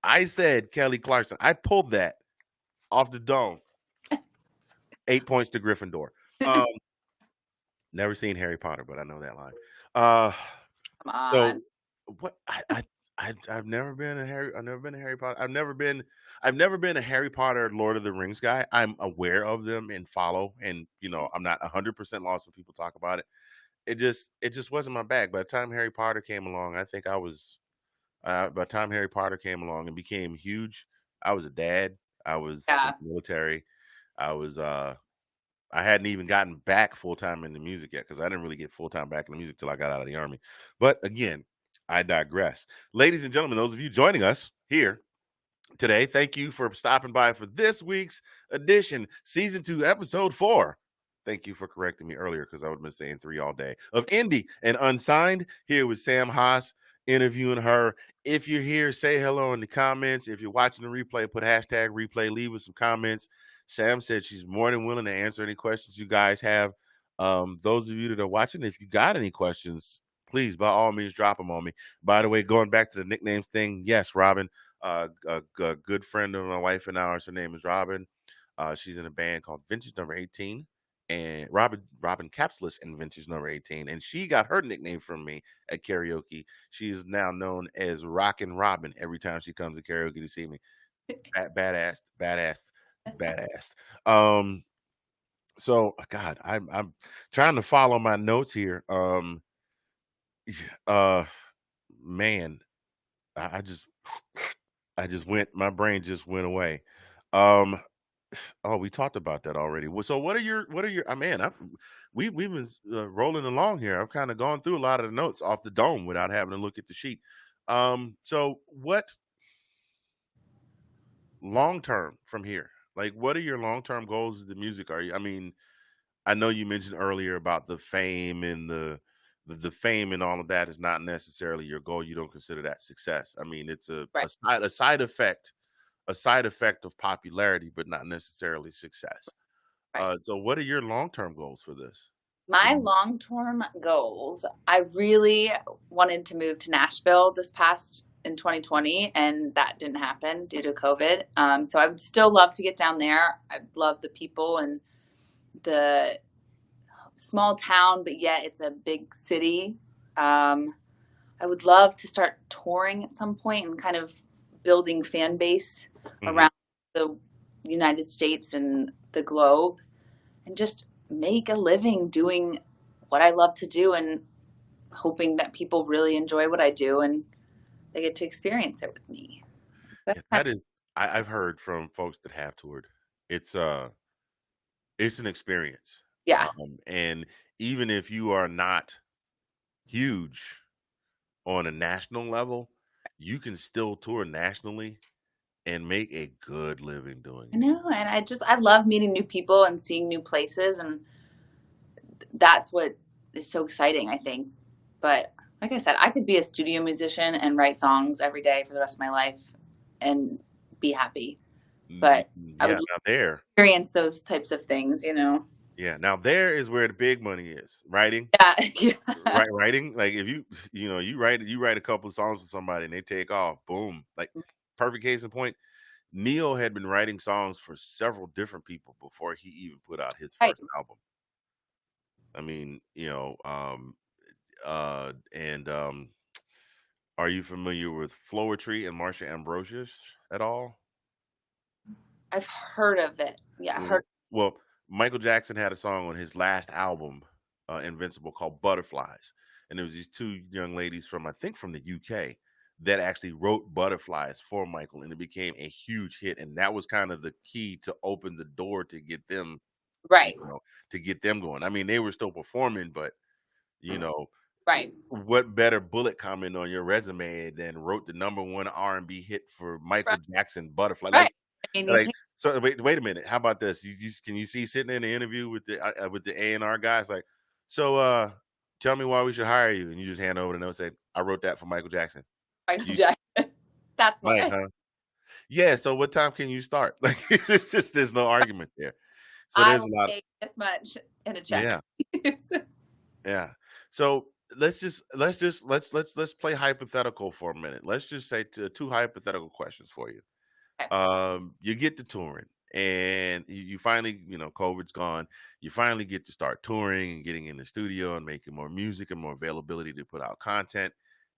S1: I said Kelly Clarkson. I pulled that off the dome. 8 points to Gryffindor. Um, Never seen Harry Potter, but I know that line. Uh,
S2: Come
S1: so
S2: on.
S1: what? I've never been a Harry Potter. I've never been a Harry Potter Lord of the Rings guy. I'm aware of them and follow, and I'm not 100% lost when people talk about it. It just wasn't my bag. By the time Harry Potter came along, I think I was. By the time Harry Potter came along and became huge, I was a dad. I was in
S2: Yeah.
S1: the military. I was I hadn't even gotten back full time into music yet because I didn't really get full time back into music till I got out of the army. But again, I digress. Ladies and gentlemen, those of you joining us here today, thank you for stopping by for this week's edition, season 2, episode 4. Thank you for correcting me earlier because I would have been saying 3 all day. Of Indie and Unsigned, here with Sam Haas interviewing her. If you're here, say hello in the comments. If you're watching the replay, put hashtag replay, leave us some comments. Sam said she's more than willing to answer any questions you guys have. Those of you that are watching, if you got any questions, please, by all means, drop them on me. By the way, going back to the nicknames thing, yes, Robin, a good friend of my wife and ours. Her name is Robin. She's in a band called Vintage Number 18, and Robin Capsulis in Vintage Number 18, and she got her nickname from me at karaoke. She is now known as Rockin' Robin every time she comes to karaoke to see me. Badass, badass, badass. Um, so God, I'm trying to follow my notes here. Uh, man, I just I just went my brain just went away. Um, oh, we talked about that already. Well, so what are your man, we've been rolling along here. I've kind of gone through a lot of the notes off the dome without having to look at the sheet. So what long term from here? Like what are your long-term goals with the music? I mean, I know you mentioned earlier about the fame and the fame and all of that is not necessarily your goal. You don't consider that success. I mean, it's a
S2: Right.
S1: a side a side effect a side effect of popularity, but not necessarily success.
S2: Right.
S1: So what are your long-term goals for this?
S2: My long-term goals, I really wanted to move to Nashville this past in 2020, and that didn't happen due to COVID. So I would still love to get down there. I love the people and the small town, but yet it's a big city. I would love to start touring at some point and kind of building fan base
S1: Mhm.
S2: around the United States and the globe, and just make a living doing what I love to do and hoping that people really enjoy what I do and they get to experience it with me. That's
S1: Yeah,
S2: kind
S1: that is. I've heard from folks that have toured. It's, it's an experience,
S2: Yeah.
S1: and even if you are not huge on a national level, you can still tour nationally and make a good living doing
S2: I
S1: it.
S2: know, and I love meeting new people and seeing new places, and that's what is so exciting, I think. But like I said, I could be a studio musician and write songs every day for the rest of my life and be happy. But I would
S1: Yeah, now there
S2: experience those types of things, you know?
S1: yeah, now there is where the big money is. Writing,
S2: Yeah, yeah.
S1: writing, like, if you you know, you write a couple of songs for somebody and they take off, boom. Like, perfect case in point, Neil had been writing songs for several different people before he even put out his
S2: Right.
S1: first album. I mean, and are you familiar with Floetry and Marsha Ambrosius at all?
S2: I've heard of it. Yeah, I heard.
S1: Well, Michael Jackson had a song on his last album, Invincible, called Butterflies, and there was these 2 young ladies from, I think, from the UK that actually wrote Butterflies for Michael, and it became a huge hit, and that was kind of the key to open the door to get them, you
S2: Right,
S1: know, to get them going. I mean, they were still performing, but, you know,
S2: right,
S1: what better bullet comment on your resume than wrote the #1 R&B hit for Michael
S2: right,
S1: Jackson, Butterfly?
S2: right. I mean, you
S1: Like,
S2: think
S1: so wait a minute. How about this? You can you see sitting in the interview with the A&R guys like, so tell me why we should hire you, and you just hand over the note and say, I wrote that for Michael Jackson.
S2: Michael
S1: You
S2: Jackson. That's
S1: might,
S2: why.
S1: huh? Yeah. So what time can you start? Like, it's just there's no argument there. So
S2: I
S1: there's
S2: will
S1: a lot.
S2: pay this much in a check.
S1: Yeah, yeah. So let's play hypothetical for a minute. Let's just say 2 hypothetical questions for you.
S2: Okay.
S1: You get to touring and you finally, COVID's gone. You finally get to start touring and getting in the studio and making more music and more availability to put out content,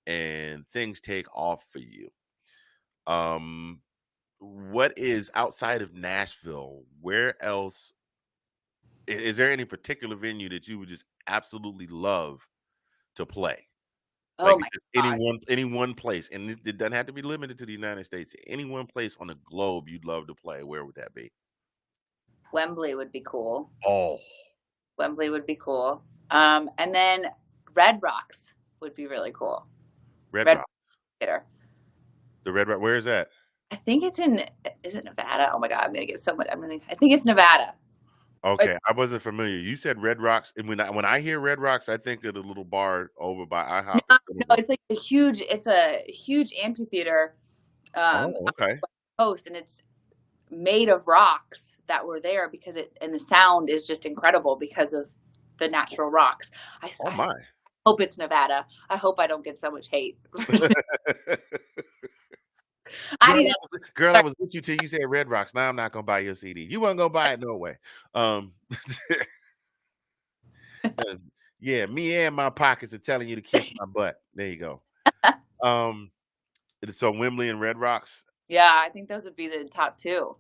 S1: and things take off for you. Um, what is outside of Nashville? Where else is there any particular venue that you would just absolutely love to play?
S2: Oh
S1: Like,
S2: my
S1: just
S2: god.
S1: any one place, and it doesn't have to be limited to the United States. Any one place on the globe you'd love to play, where would that be?
S2: Wembley would be cool.
S1: Oh,
S2: Wembley would be cool. And then Red Rocks would be really cool.
S1: Red
S2: Red
S1: Rock.
S2: Theater.
S1: The Red Rock, where is that?
S2: I think it's in, is it Nevada? Oh my god, I'm gonna get so much. I think it's Nevada. Or-
S1: Okay, I wasn't familiar. You said Red Rocks, and when I hear Red Rocks, I think of the little bar over by
S2: No,
S1: IHOP in
S2: no,
S1: Centerville.
S2: it's a huge amphitheater
S1: Oh,
S2: on
S1: okay.
S2: the West Coast, and it's made of rocks that were there because it and the sound is just incredible because of the natural rocks.
S1: Oh
S2: I
S1: my.
S2: hope it's Nevada. I hope I don't get so much hate. I need
S1: Girl, I
S2: to
S1: was with you till you said Red Rocks. Now I'm not gonna buy your CD. You weren't gonna buy it no way. Um, uh, yeah, me and my pockets are telling you to kiss my butt. There you go.
S2: start.
S1: Um, so Wembley and Red Rocks,
S2: Yeah, I think those would be the top two.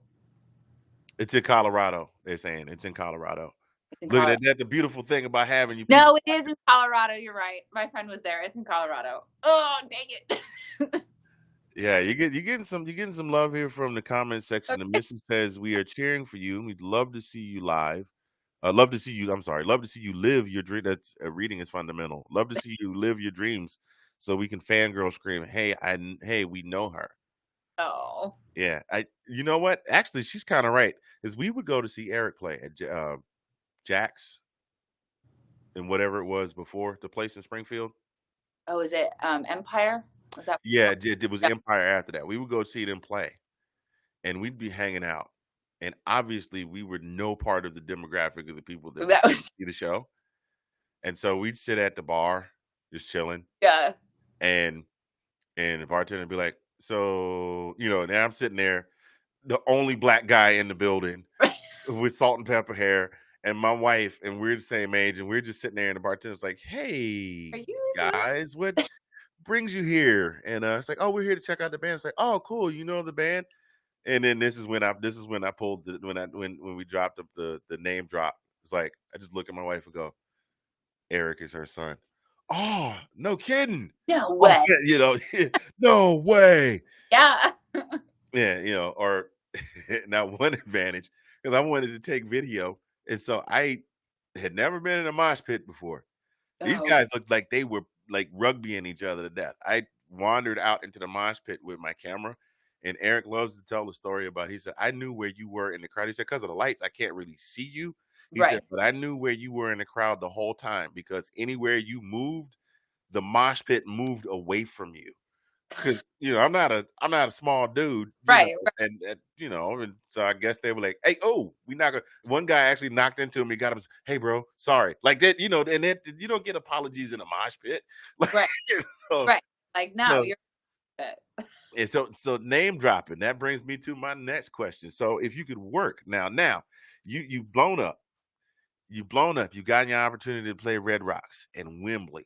S1: it's in Colorado. They're saying it's in Colorado.
S2: It's in
S1: Look at
S2: Colorado.
S1: that. That's a beautiful thing about having you people.
S2: No, it is in Colorado. You're right. My friend was there. It's in Colorado. Oh, dang it.
S1: Yeah, you're getting some love here from the comment section. The
S2: Okay.
S1: missus says we are cheering for you. We'd love to see you live. Love to see you. I'm sorry. Love to see you live your dream. That's reading is fundamental. Love to see you live your dreams, so we can fangirl scream, "Hey, hey, we know her."
S2: Oh,
S1: Yeah, You know what? Actually, she's kind of right. Is we would go to see Eric play at Jack's and whatever it was before the place in Springfield.
S2: oh, is it Empire? Was that?
S1: Yeah, it was
S2: Yeah,
S1: Empire after that. We would go see them play, and we'd be hanging out. And obviously, we were no part of the demographic of the people that would
S2: that was.
S1: see the show. And so we'd sit at the bar, just chilling,
S2: Yeah.
S1: and the bartender would be like, "So, now I'm sitting there, the only black guy in the building with salt and pepper hair, and my wife, and we're the same age, and we're just sitting there, and the bartender's like,
S2: Are
S1: "Hey,
S2: you his man?
S1: guys, what brings you here?" And it's like, "Oh, we're here to check out the band." It's like, "Oh, cool, you know the band?" And then this is when I pulled when we dropped the name drop. It's like I just look at my wife and go, Eric is her son. Oh, no kidding.
S2: No
S1: Oh,
S2: way.
S1: yeah, no way.
S2: Yeah.
S1: Yeah, or now one advantage, because I wanted to take video, and so I had never been in a mosh pit before. These
S2: Oh,
S1: guys looked like they were, like, rugbying each other to death. I wandered out into the mosh pit with my camera, and Eric loves to tell the story about, he said, "I knew where you were in the crowd." He said, "'Cause of the lights, I can't really see you." He said,
S2: right.
S1: "But I knew where you were in the crowd the whole time because anywhere you moved, the mosh pit moved away from you." 'Cause, I'm not a small dude,
S2: Right, right,
S1: and so I guess they were like, "Hey, oh, we not gonna." One guy actually knocked into him, he got him, "Hey, bro, sorry." Like that, and then you don't get apologies in a mosh pit. Like,
S2: right,
S1: so
S2: right. Like, no,
S1: so
S2: you're it.
S1: so name dropping, that brings me to my next question. So if you could work now, you've blown up. You've blown up, you got your opportunity to play Red Rocks and Wembley.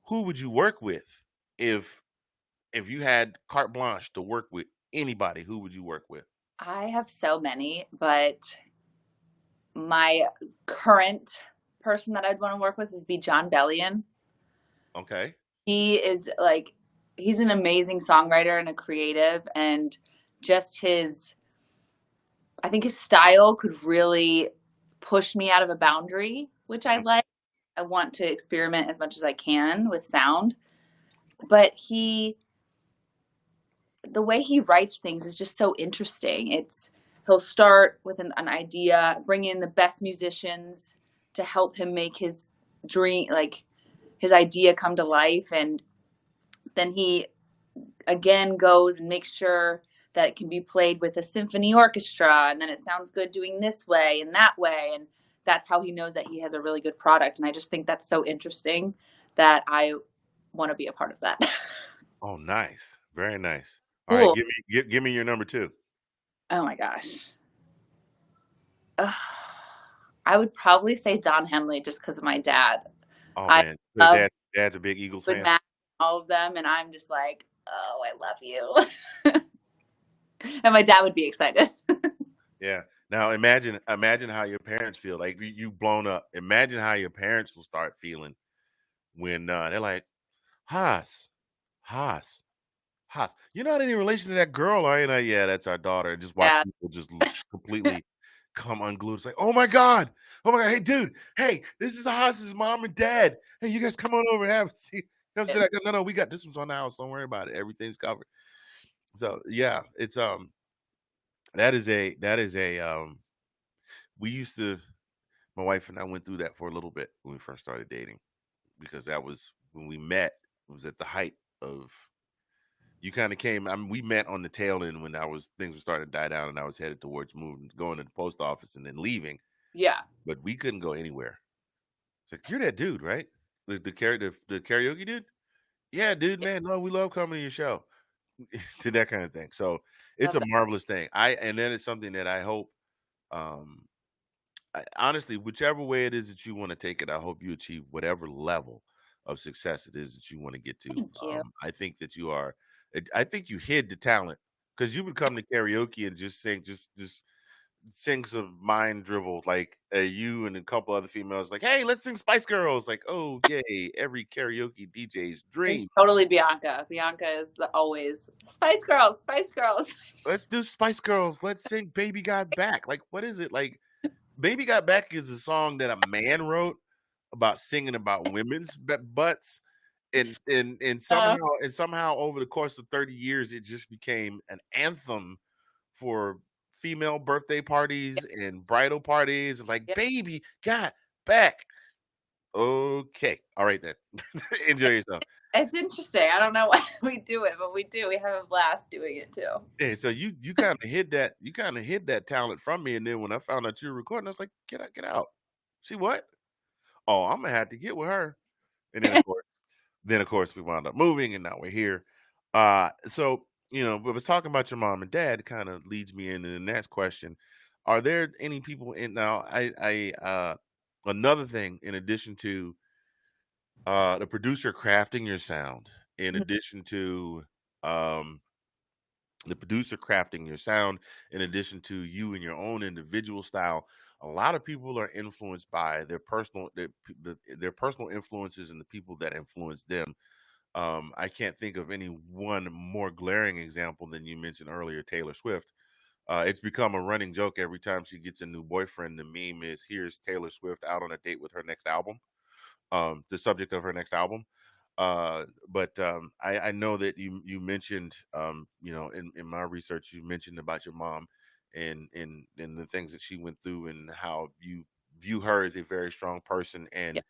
S1: Who would you work with if If you had carte blanche to work with anybody, who would you work with?
S2: I have so many, but my current person that I'd wanna work with would be John Bellion.
S1: Okay.
S2: He is, like he's an amazing songwriter and a creative, and just his I think his style could really push me out of a boundary, which I
S1: Mm,
S2: like. I want to experiment as much as I can with sound, but he the way he writes things is just so interesting. He'll start with an idea, bring in the best musicians to help him make his dream, like his idea come to life, and then he again goes and makes sure that it can be played with a symphony orchestra, and then it sounds good doing this way and that way, and that's how he knows that he has a really good product. And I just think that's so interesting that I want to be a part of that.
S1: oh, nice. Very nice. All right,
S2: Cool.
S1: give me your number 2.
S2: Oh my gosh. Ugh. I would probably say Don Henley just because of my dad.
S1: Oh,
S2: I
S1: man. Your
S2: love
S1: dad's a big Eagles
S2: Fleetwood
S1: fan?
S2: Mac, all of them, and I'm just like, "Oh, I love you." And my dad would be excited.
S1: Yeah. Now imagine how your parents feel, like, you've blown up. Imagine how your parents will start feeling when, they're like, "Haas, Haas, Haas, you're not any relation to that girl, are you?" Like, "Yeah, that's our daughter," and just watch
S2: Yeah.
S1: people just l completely come unglued. It's like, "Oh my god. Oh my god. Hey, dude. Hey, this is Haas's mom and dad. Hey, you guys come on over and have a seat." Come sit down. "No, no, we got this one's on the house. Don't worry about it. Everything's covered." So, yeah, that is a we used to my wife and I went through that for a little bit when we first started dating because that was when we met, it was at the height of you kinda came I mean, we met on the tail end when I was things were starting to die down and I was headed towards moving going to the post office and then leaving,
S2: Yeah.
S1: but we couldn't go anywhere. It's like, "You're that dude, right? The karaoke dude?" "Yeah, dude, man, no, we love coming to your show." To that kinda thing. So, it's
S2: Love
S1: a
S2: that.
S1: marvelous thing. I and then it's something that I hope, um honestly, whichever way it is that you wanna take it, I hope you achieve whatever level of success it is that you wanna get to.
S2: Thank you.
S1: I think that you are I think you hid the talent because you would come to karaoke and just sing just sing some mind drivel, like, you and a couple other females like, "Hey, let's sing Spice Girls." Like, "Oh, yay," every karaoke DJ's
S2: It's
S1: dream.
S2: totally Bianca. Bianca is the always Spice Girls, Spice Girls.
S1: "Let's do Spice Girls. Let's sing Baby Got Back." Like, what is it? Like, Baby Got Back is a song that a man wrote about singing about women's butts, and
S2: Uh,
S1: somehow over the course of 30 years, it just became an anthem for female birthday
S2: yeah,
S1: parties and bridal parties, like,
S2: yeah.
S1: "Baby Got Back." Okay. All right then. Enjoy yourself.
S2: It's interesting. I don't know why we do it, but we do. We have a blast doing it too.
S1: Yeah, so you kinda hid that talent from me, and then when I found out you were recording, I was like, "Get out, get out." "She what?" "Oh, Imma have to get with her." And then of course we wound up moving and now we're here. So, we was talking about your mom and dad kind of leads me into the next question. Are there any people in now another thing in addition to the producer crafting your sound, in
S2: Mhm.
S1: addition to um the producer crafting your sound, in addition to you and your own individual style, a lot of people are influenced by their personal influences and the people that influence them I can't think of any one more glaring example than you mentioned earlier, Taylor Swift. It's become a running joke every time she gets a new boyfriend. The meme is, here's Taylor Swift out on a date with her next album, the subject of her next album. But I know that you mentioned, in my research, you mentioned about your mom and the things that she went through and how you view her as a very strong person,
S2: Yeah.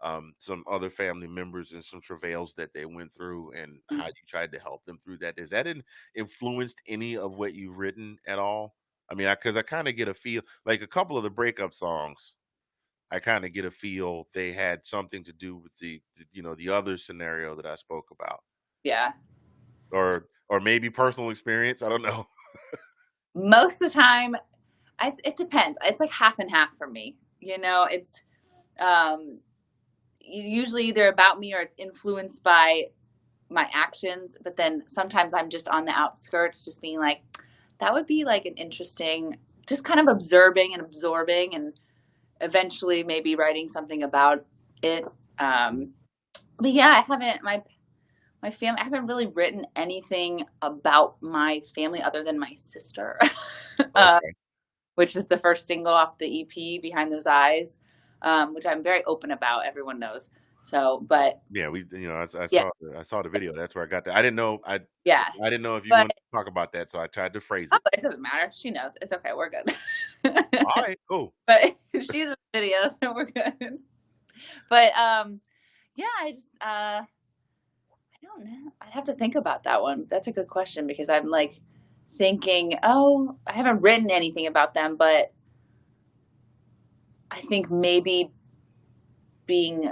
S1: and some other family members and some travails that they went through, and how you tried to help them through that. Has that influenced any of what you've written at all? I mean, because I kind of get a feel like a couple of the breakup songs, I kinda get a feel they had something to do with the other scenario that I spoke about,
S2: Yeah.
S1: or maybe personal experience, I don't know.
S2: Most of the time, it depends. It's like half and half for me. You know, it's um, usually either about me or it's influenced by my actions. But then sometimes I'm just on the outskirts, just being like, that would be like an interesting, just kind of observing and absorbing, and eventually maybe writing something about it. Um, but yeah, I haven't my family. I haven't really written anything about my family other than my sister. uh,
S1: Okay.
S2: which was the first single off the EP, Behind Those Eyes, which I'm very open about. Everyone knows. So, but
S1: Yeah, I
S2: yeah,
S1: saw the video, that's where I got that.
S2: yeah.
S1: I didn't know if you
S2: But
S1: wanted to talk about that, so I tried to phrase
S2: oh,
S1: it.
S2: it doesn't matter. She knows. It's okay. We're good.
S1: Alright, cool.
S2: but she's in the video, so we're good. But yeah, I don't know. I'd have to think about that one. That's a good question because I'm like thinking, oh, I haven't written anything about them, but I think maybe being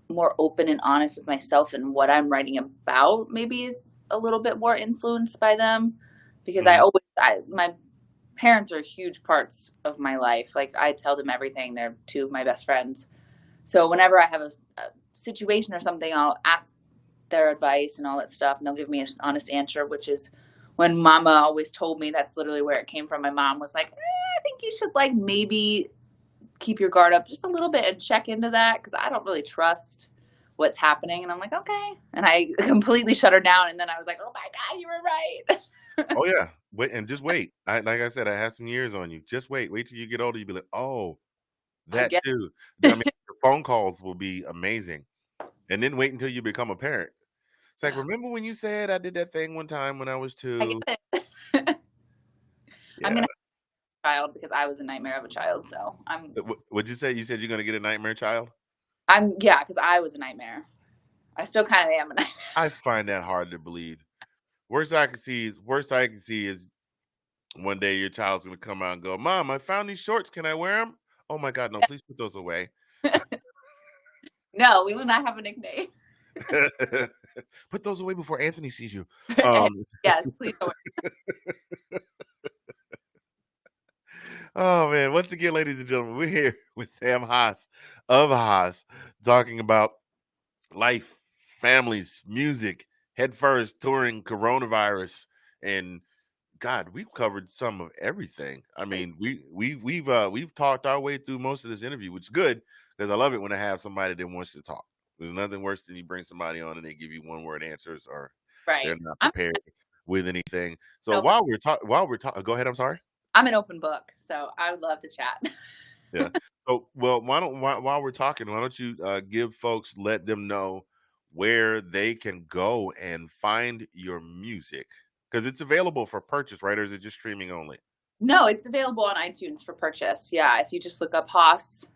S2: more open and honest with myself and what I'm writing about maybe is a little bit more influenced by them because
S1: Mhm.
S2: my parents are huge parts of my life. Like I tell them everything. They're two of my best friends. So whenever I have a situation or something, I'll ask their advice and all that stuff, and they'll give me an honest answer, which is when Mama always told me that's literally where it came from. My mom was like, I think you should like maybe keep your guard up just a little bit and check into that because I don't really trust what's happening. And I'm like, okay. And I completely shut her down. And then I was like, oh my God, you were right.
S1: Oh, yeah. Wait, and just wait. Like I said, I have some years on you. Just wait. Wait till you get older, you'll be like, "Oh,
S2: I
S1: that
S2: guess.
S1: too." I mean, your phone calls will be amazing, and then wait until you become a parent. It's like, "Remember when you said I did that thing one time when I was
S2: I
S1: 2?"
S2: get it. I'm
S1: Yeah.
S2: going to have a child because I was a nightmare of a child. So
S1: What'd you say? You said you're gonna get a nightmare child?
S2: yeah, because I was a nightmare. I still kind of am a nightmare.
S1: I find that hard to believe. Worst I can see is one day your child's gonna come out and go, "Mom, I found these shorts. Can I wear them?" "Oh my god, no, please put those away."
S2: No, we will not have a nickname.
S1: "Put those away before Anthony sees you."
S2: And
S1: Um,
S2: yes, please don't.
S1: oh man, once again, ladies and gentlemen, we're here with Sam Haas of Haas talking about life, families, music, headfirst, touring, coronavirus, and God, we've covered some of everything. I mean, we've talked our way through most of this interview, which is good because I love it when I have somebody that wants to talk. There's nothing worse than you bring somebody on and they give you one word answers, or
S2: Right.
S1: they're not prepared with anything. So
S2: Open.
S1: while we're talking, go ahead. I'm sorry.
S2: I'm an open book, so I would love to chat.
S1: Yeah. So, well, while we're talking, why don't you give folks, let them know where they can go and find your music, because it's available for purchase, right? Or is it just streaming only?
S2: No, it's available on iTunes for purchase. Yeah, if you just look up Haas,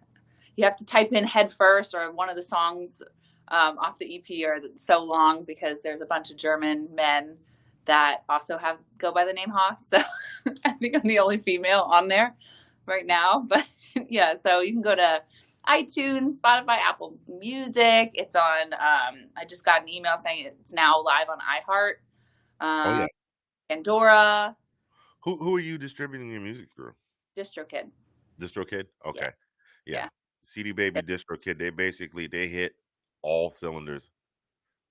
S2: you have to type in Headfirst or one of the songs off the EP are so long because there's a bunch of German men that also have go by the name Haas. So I think I'm the only female on there right now. But yeah, so you can go to iTunes, Spotify, Apple Music. It's on. I just got an email saying it's now live on iHeart,
S1: Oh yeah.
S2: um, Pandora,
S1: Who are you distributing your music through?
S2: DistroKid.
S1: DistroKid?
S2: Yeah,
S1: Okay. Yeah.
S2: yeah.
S1: CD Baby, DistroKid, they hit all cylinders.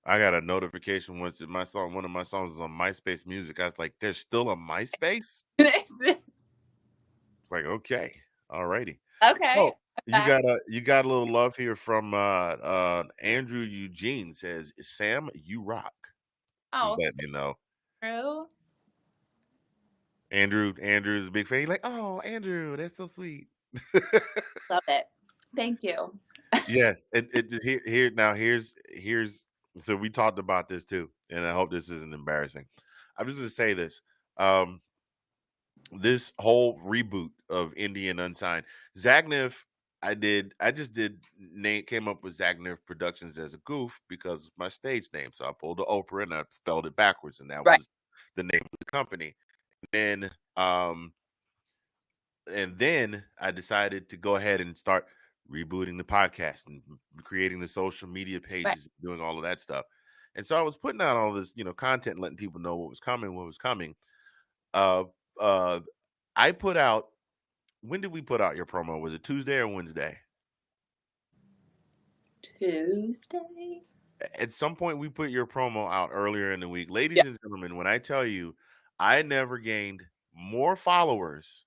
S1: I got a notification once that one of my songs is on MySpace Music. I was like, "There's still a MySpace?" It's like, "Okay. Alrighty."
S2: Okay.
S1: So
S2: Back.
S1: You got a little love here from Andrew Eugene says, Sam, you rock. Just
S2: Oh,
S1: letting you know.
S2: true.
S1: Andrew's a big fan. He's like, oh, Andrew, that's so sweet.
S2: Love it. Thank you.
S1: Yes, here now here's so we talked about this too, and I hope this isn't embarrassing. I'm just gonna say this. Um, this whole reboot of Indie and Unsigned, Zagnif, I just did name came up with Zagnif Productions as a goof because my stage name. So I pulled the Oprah and I spelled it backwards, and that
S2: Right.
S1: was the name of the company. And um and then I decided to go ahead and start rebooting the podcast and creating the social media
S2: Right.
S1: pages, doing all of that stuff. And so I was putting out all this, content, letting people know what was coming, what was coming. Uh, uh, I put out. When did we put out your promo? Was it Tuesday or Wednesday?
S2: Tuesday.
S1: At some point, we put your promo out earlier in the week,
S2: Yeah.
S1: ladies and gentlemen. When I tell you, I never gained more followers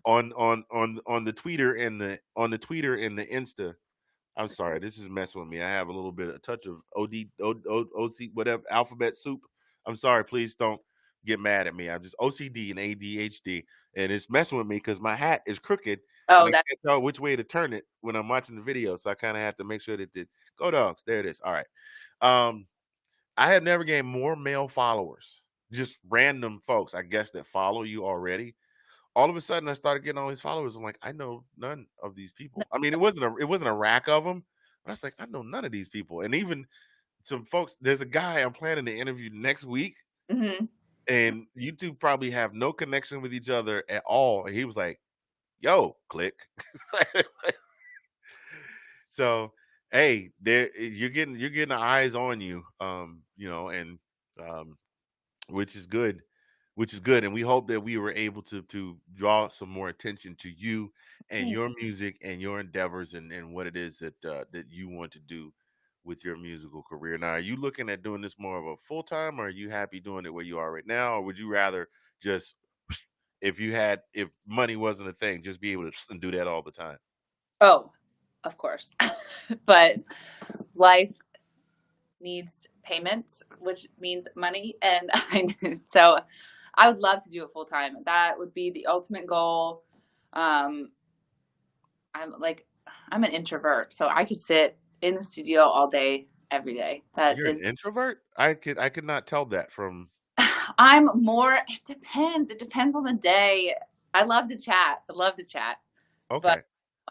S1: on the Twitter and the Insta. I'm sorry, this is messing with me. I have a little bit, a touch of OC, whatever, alphabet soup. I'm sorry, please don't get mad at me. I'm just OCD and ADHD, and it's messing with me because my hat is crooked and
S2: Oh,
S1: I
S2: that.
S1: can't tell which way to turn it when I'm watching the video. So I kind of have to make sure that the go dogs. There it is. All right. Um, I have never gained more male followers, just random folks, I guess, that follow you already. All of a sudden I started getting all these followers. I'm like, I know none of these people. I mean, it wasn't a rack of them, but I was like, I know none of these people. And even some folks, there's a guy I'm planning to interview next week,
S2: Hmm.
S1: and you two probably have no connection with each other at all. And he was like, yo, click. So hey, there you're getting eyes on you. And um which is good, and we hope that we were able to draw some more attention to you and
S2: Thanks.
S1: your music and your endeavors and what it is that you want to do with your musical career. Now, are you looking at doing this more of a full time, or are you happy doing it where you are right now, or would you rather just if money wasn't a thing, just be able to do that all the time?
S2: Oh, of course. But life needs payments, which means money, and so I would love to do it full time. That would be the ultimate goal. Um, I'm an introvert, so I could sit in the studio all day, every day. That
S1: You're an
S2: is,
S1: introvert? I could not tell that from.
S2: I'm more. It depends. It depends on the day. I love to chat. I love to chat, but
S1: Okay.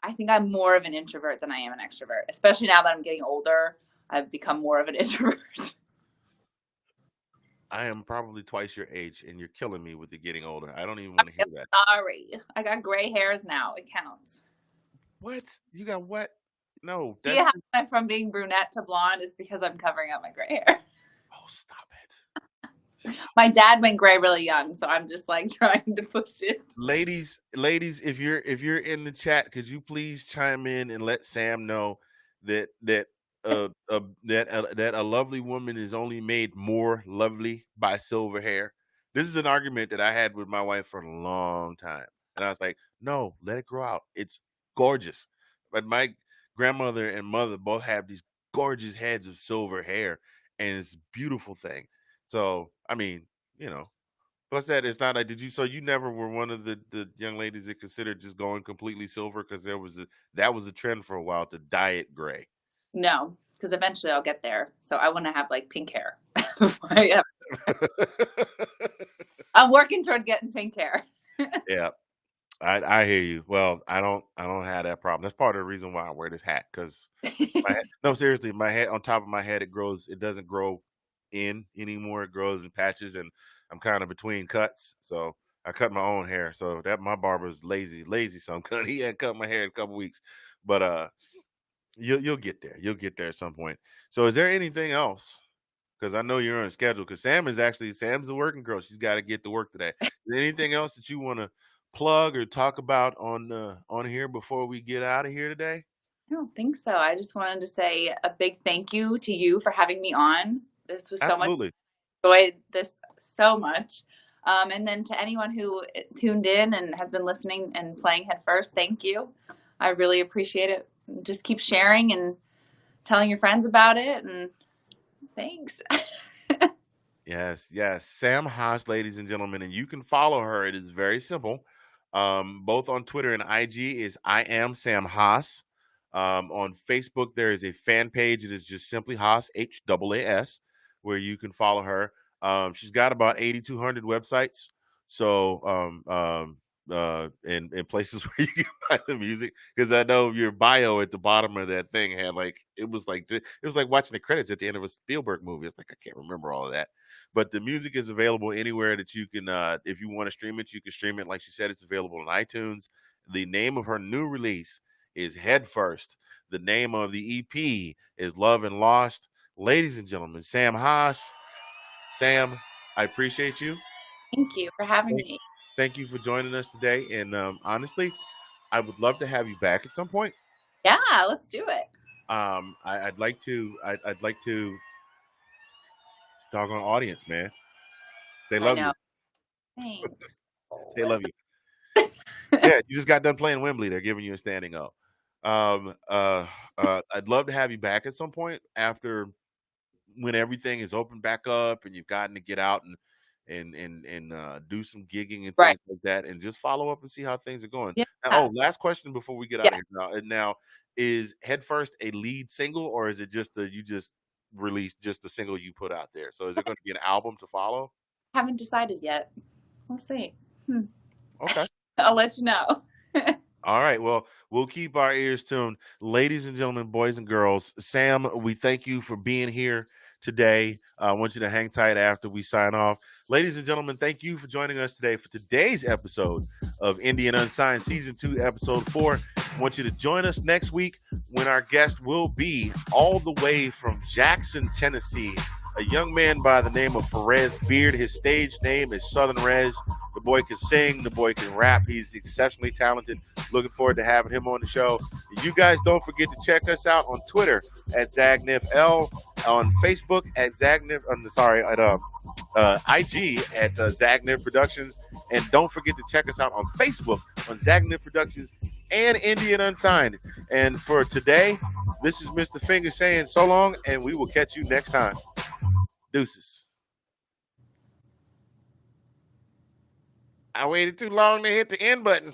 S2: I think I'm more of an introvert than I am an extrovert. Especially now that I'm getting older, I've become more of an introvert.
S1: I am probably twice your age, and you're killing me with the getting older. I don't even want to
S2: I'm
S1: hear that.
S2: sorry. I got gray hairs now. It counts.
S1: What? You got what? No,
S2: See
S1: that's
S2: how
S1: just.
S2: I went from being brunette to blonde is because I'm covering up my gray hair.
S1: Oh, stop it. Stop.
S2: My dad went gray really young, so I'm just like trying to push it.
S1: Ladies, if you're in the chat, could you please chime in and let Sam know that a lovely woman is only made more lovely by silver hair? This is an argument that I had with my wife for a long time, and I was like, "No, let it grow out. It's gorgeous." But my grandmother and mother both have these gorgeous heads of silver hair, and it's a beautiful thing. So, I mean, you know, plus that it's not like you never were one of the young ladies that considered just going completely silver because that was a trend for a while to dye it gray.
S2: No, because eventually I'll get there. So I want to have like pink hair. before I have- I'm working towards getting pink hair.
S1: Yeah, I hear you. Well, I don't have that problem. That's part of the reason why I wear this hat because my head, no, seriously, my head on top of my head it doesn't grow in anymore. It grows in patches, and I'm kind of between cuts, so I cut my own hair. So that my barber's lazy. So I'm cutting. He hadn't cut my hair in a couple weeks, but you'll get there. You'll get there at some point. So is there anything else? Because I know you're on a schedule. Because Sam's a working girl. She's got to get to work today. Is there anything else that you want to plug or talk about on here before we get out of here today?
S2: I don't think so. I just wanted to say a big thank you to you for having me on. This was so much.
S1: Absolutely.
S2: Enjoyed this so much. And then to anyone who tuned in and has been listening and playing Headfirst, thank you. I really appreciate it. Just keep sharing and telling your friends about it. And thanks.
S1: Yes, yes. Sam Haas, ladies and gentlemen, and you can follow her. It is very simple. Both on Twitter and IG is I am Sam Haas. On Facebook, there is a fan page. It is just simply Haas, HAAS, where you can follow her. She's got about 8,200 websites. So, in places where you can find the music, because I know your bio at the bottom of that thing had like it was like watching the credits at the end of a Spielberg movie. It's like I can't remember all of that, but the music is available anywhere that you can. If you want to stream it, you can stream it. Like she said, it's available on iTunes. The name of her new release is Headfirst. The name of the EP is Love and Lost. Ladies and gentlemen, Sam Haas. Sam, I appreciate you.
S2: Thank you for having
S1: Thank,
S2: me.
S1: thank you for joining us today. And honestly, I would love to have you back at some point.
S2: Yeah, let's do it.
S1: I'd like to. I'd like to talk on audience, man. They
S2: I
S1: love
S2: know.
S1: you.
S2: Thanks.
S1: They
S2: Oh,
S1: love you. Yeah, you just got done playing Wembley. They're giving you a standing O. Um, uh, I'd love to have you back at some point after when everything is open back up and you've gotten to get out and do some gigging and
S2: right.
S1: things like that, and just follow up and see how things are going.
S2: Yeah.
S1: Now, oh, last question before we get out
S2: Yeah.
S1: of here. Now, is Head First a lead single, or is it just you just released just the single you put out there? So, is there going to be an album to follow?
S2: Haven't decided yet. We'll see. Hmm.
S1: Okay.
S2: I'll let you know.
S1: All right. Well, we'll keep our ears tuned. Ladies and gentlemen, boys and girls, Sam, we thank you for being here today. I want you to hang tight after we sign off. Ladies and gentlemen, thank you for joining us today for today's episode of Indian Unsigned Season 2, Episode 4. I want you to join us next week when our guest will be all the way from Jackson, Tennessee, a young man by the name of Perez Beard. His stage name is Southern Rez. The boy can sing, the boy can rap. He's exceptionally talented. Looking forward to having him on the show. And you guys don't forget to check us out on Twitter at ZagnifL, on Facebook at Zagnif. I'm sorry, at IG at Zagnif Productions, and don't forget to check us out on Facebook on Zagnif Productions and Indian Unsigned. And for today, this is Mr. Finger saying so long, and we will catch you next time. Deuces. I waited too long to hit the end button.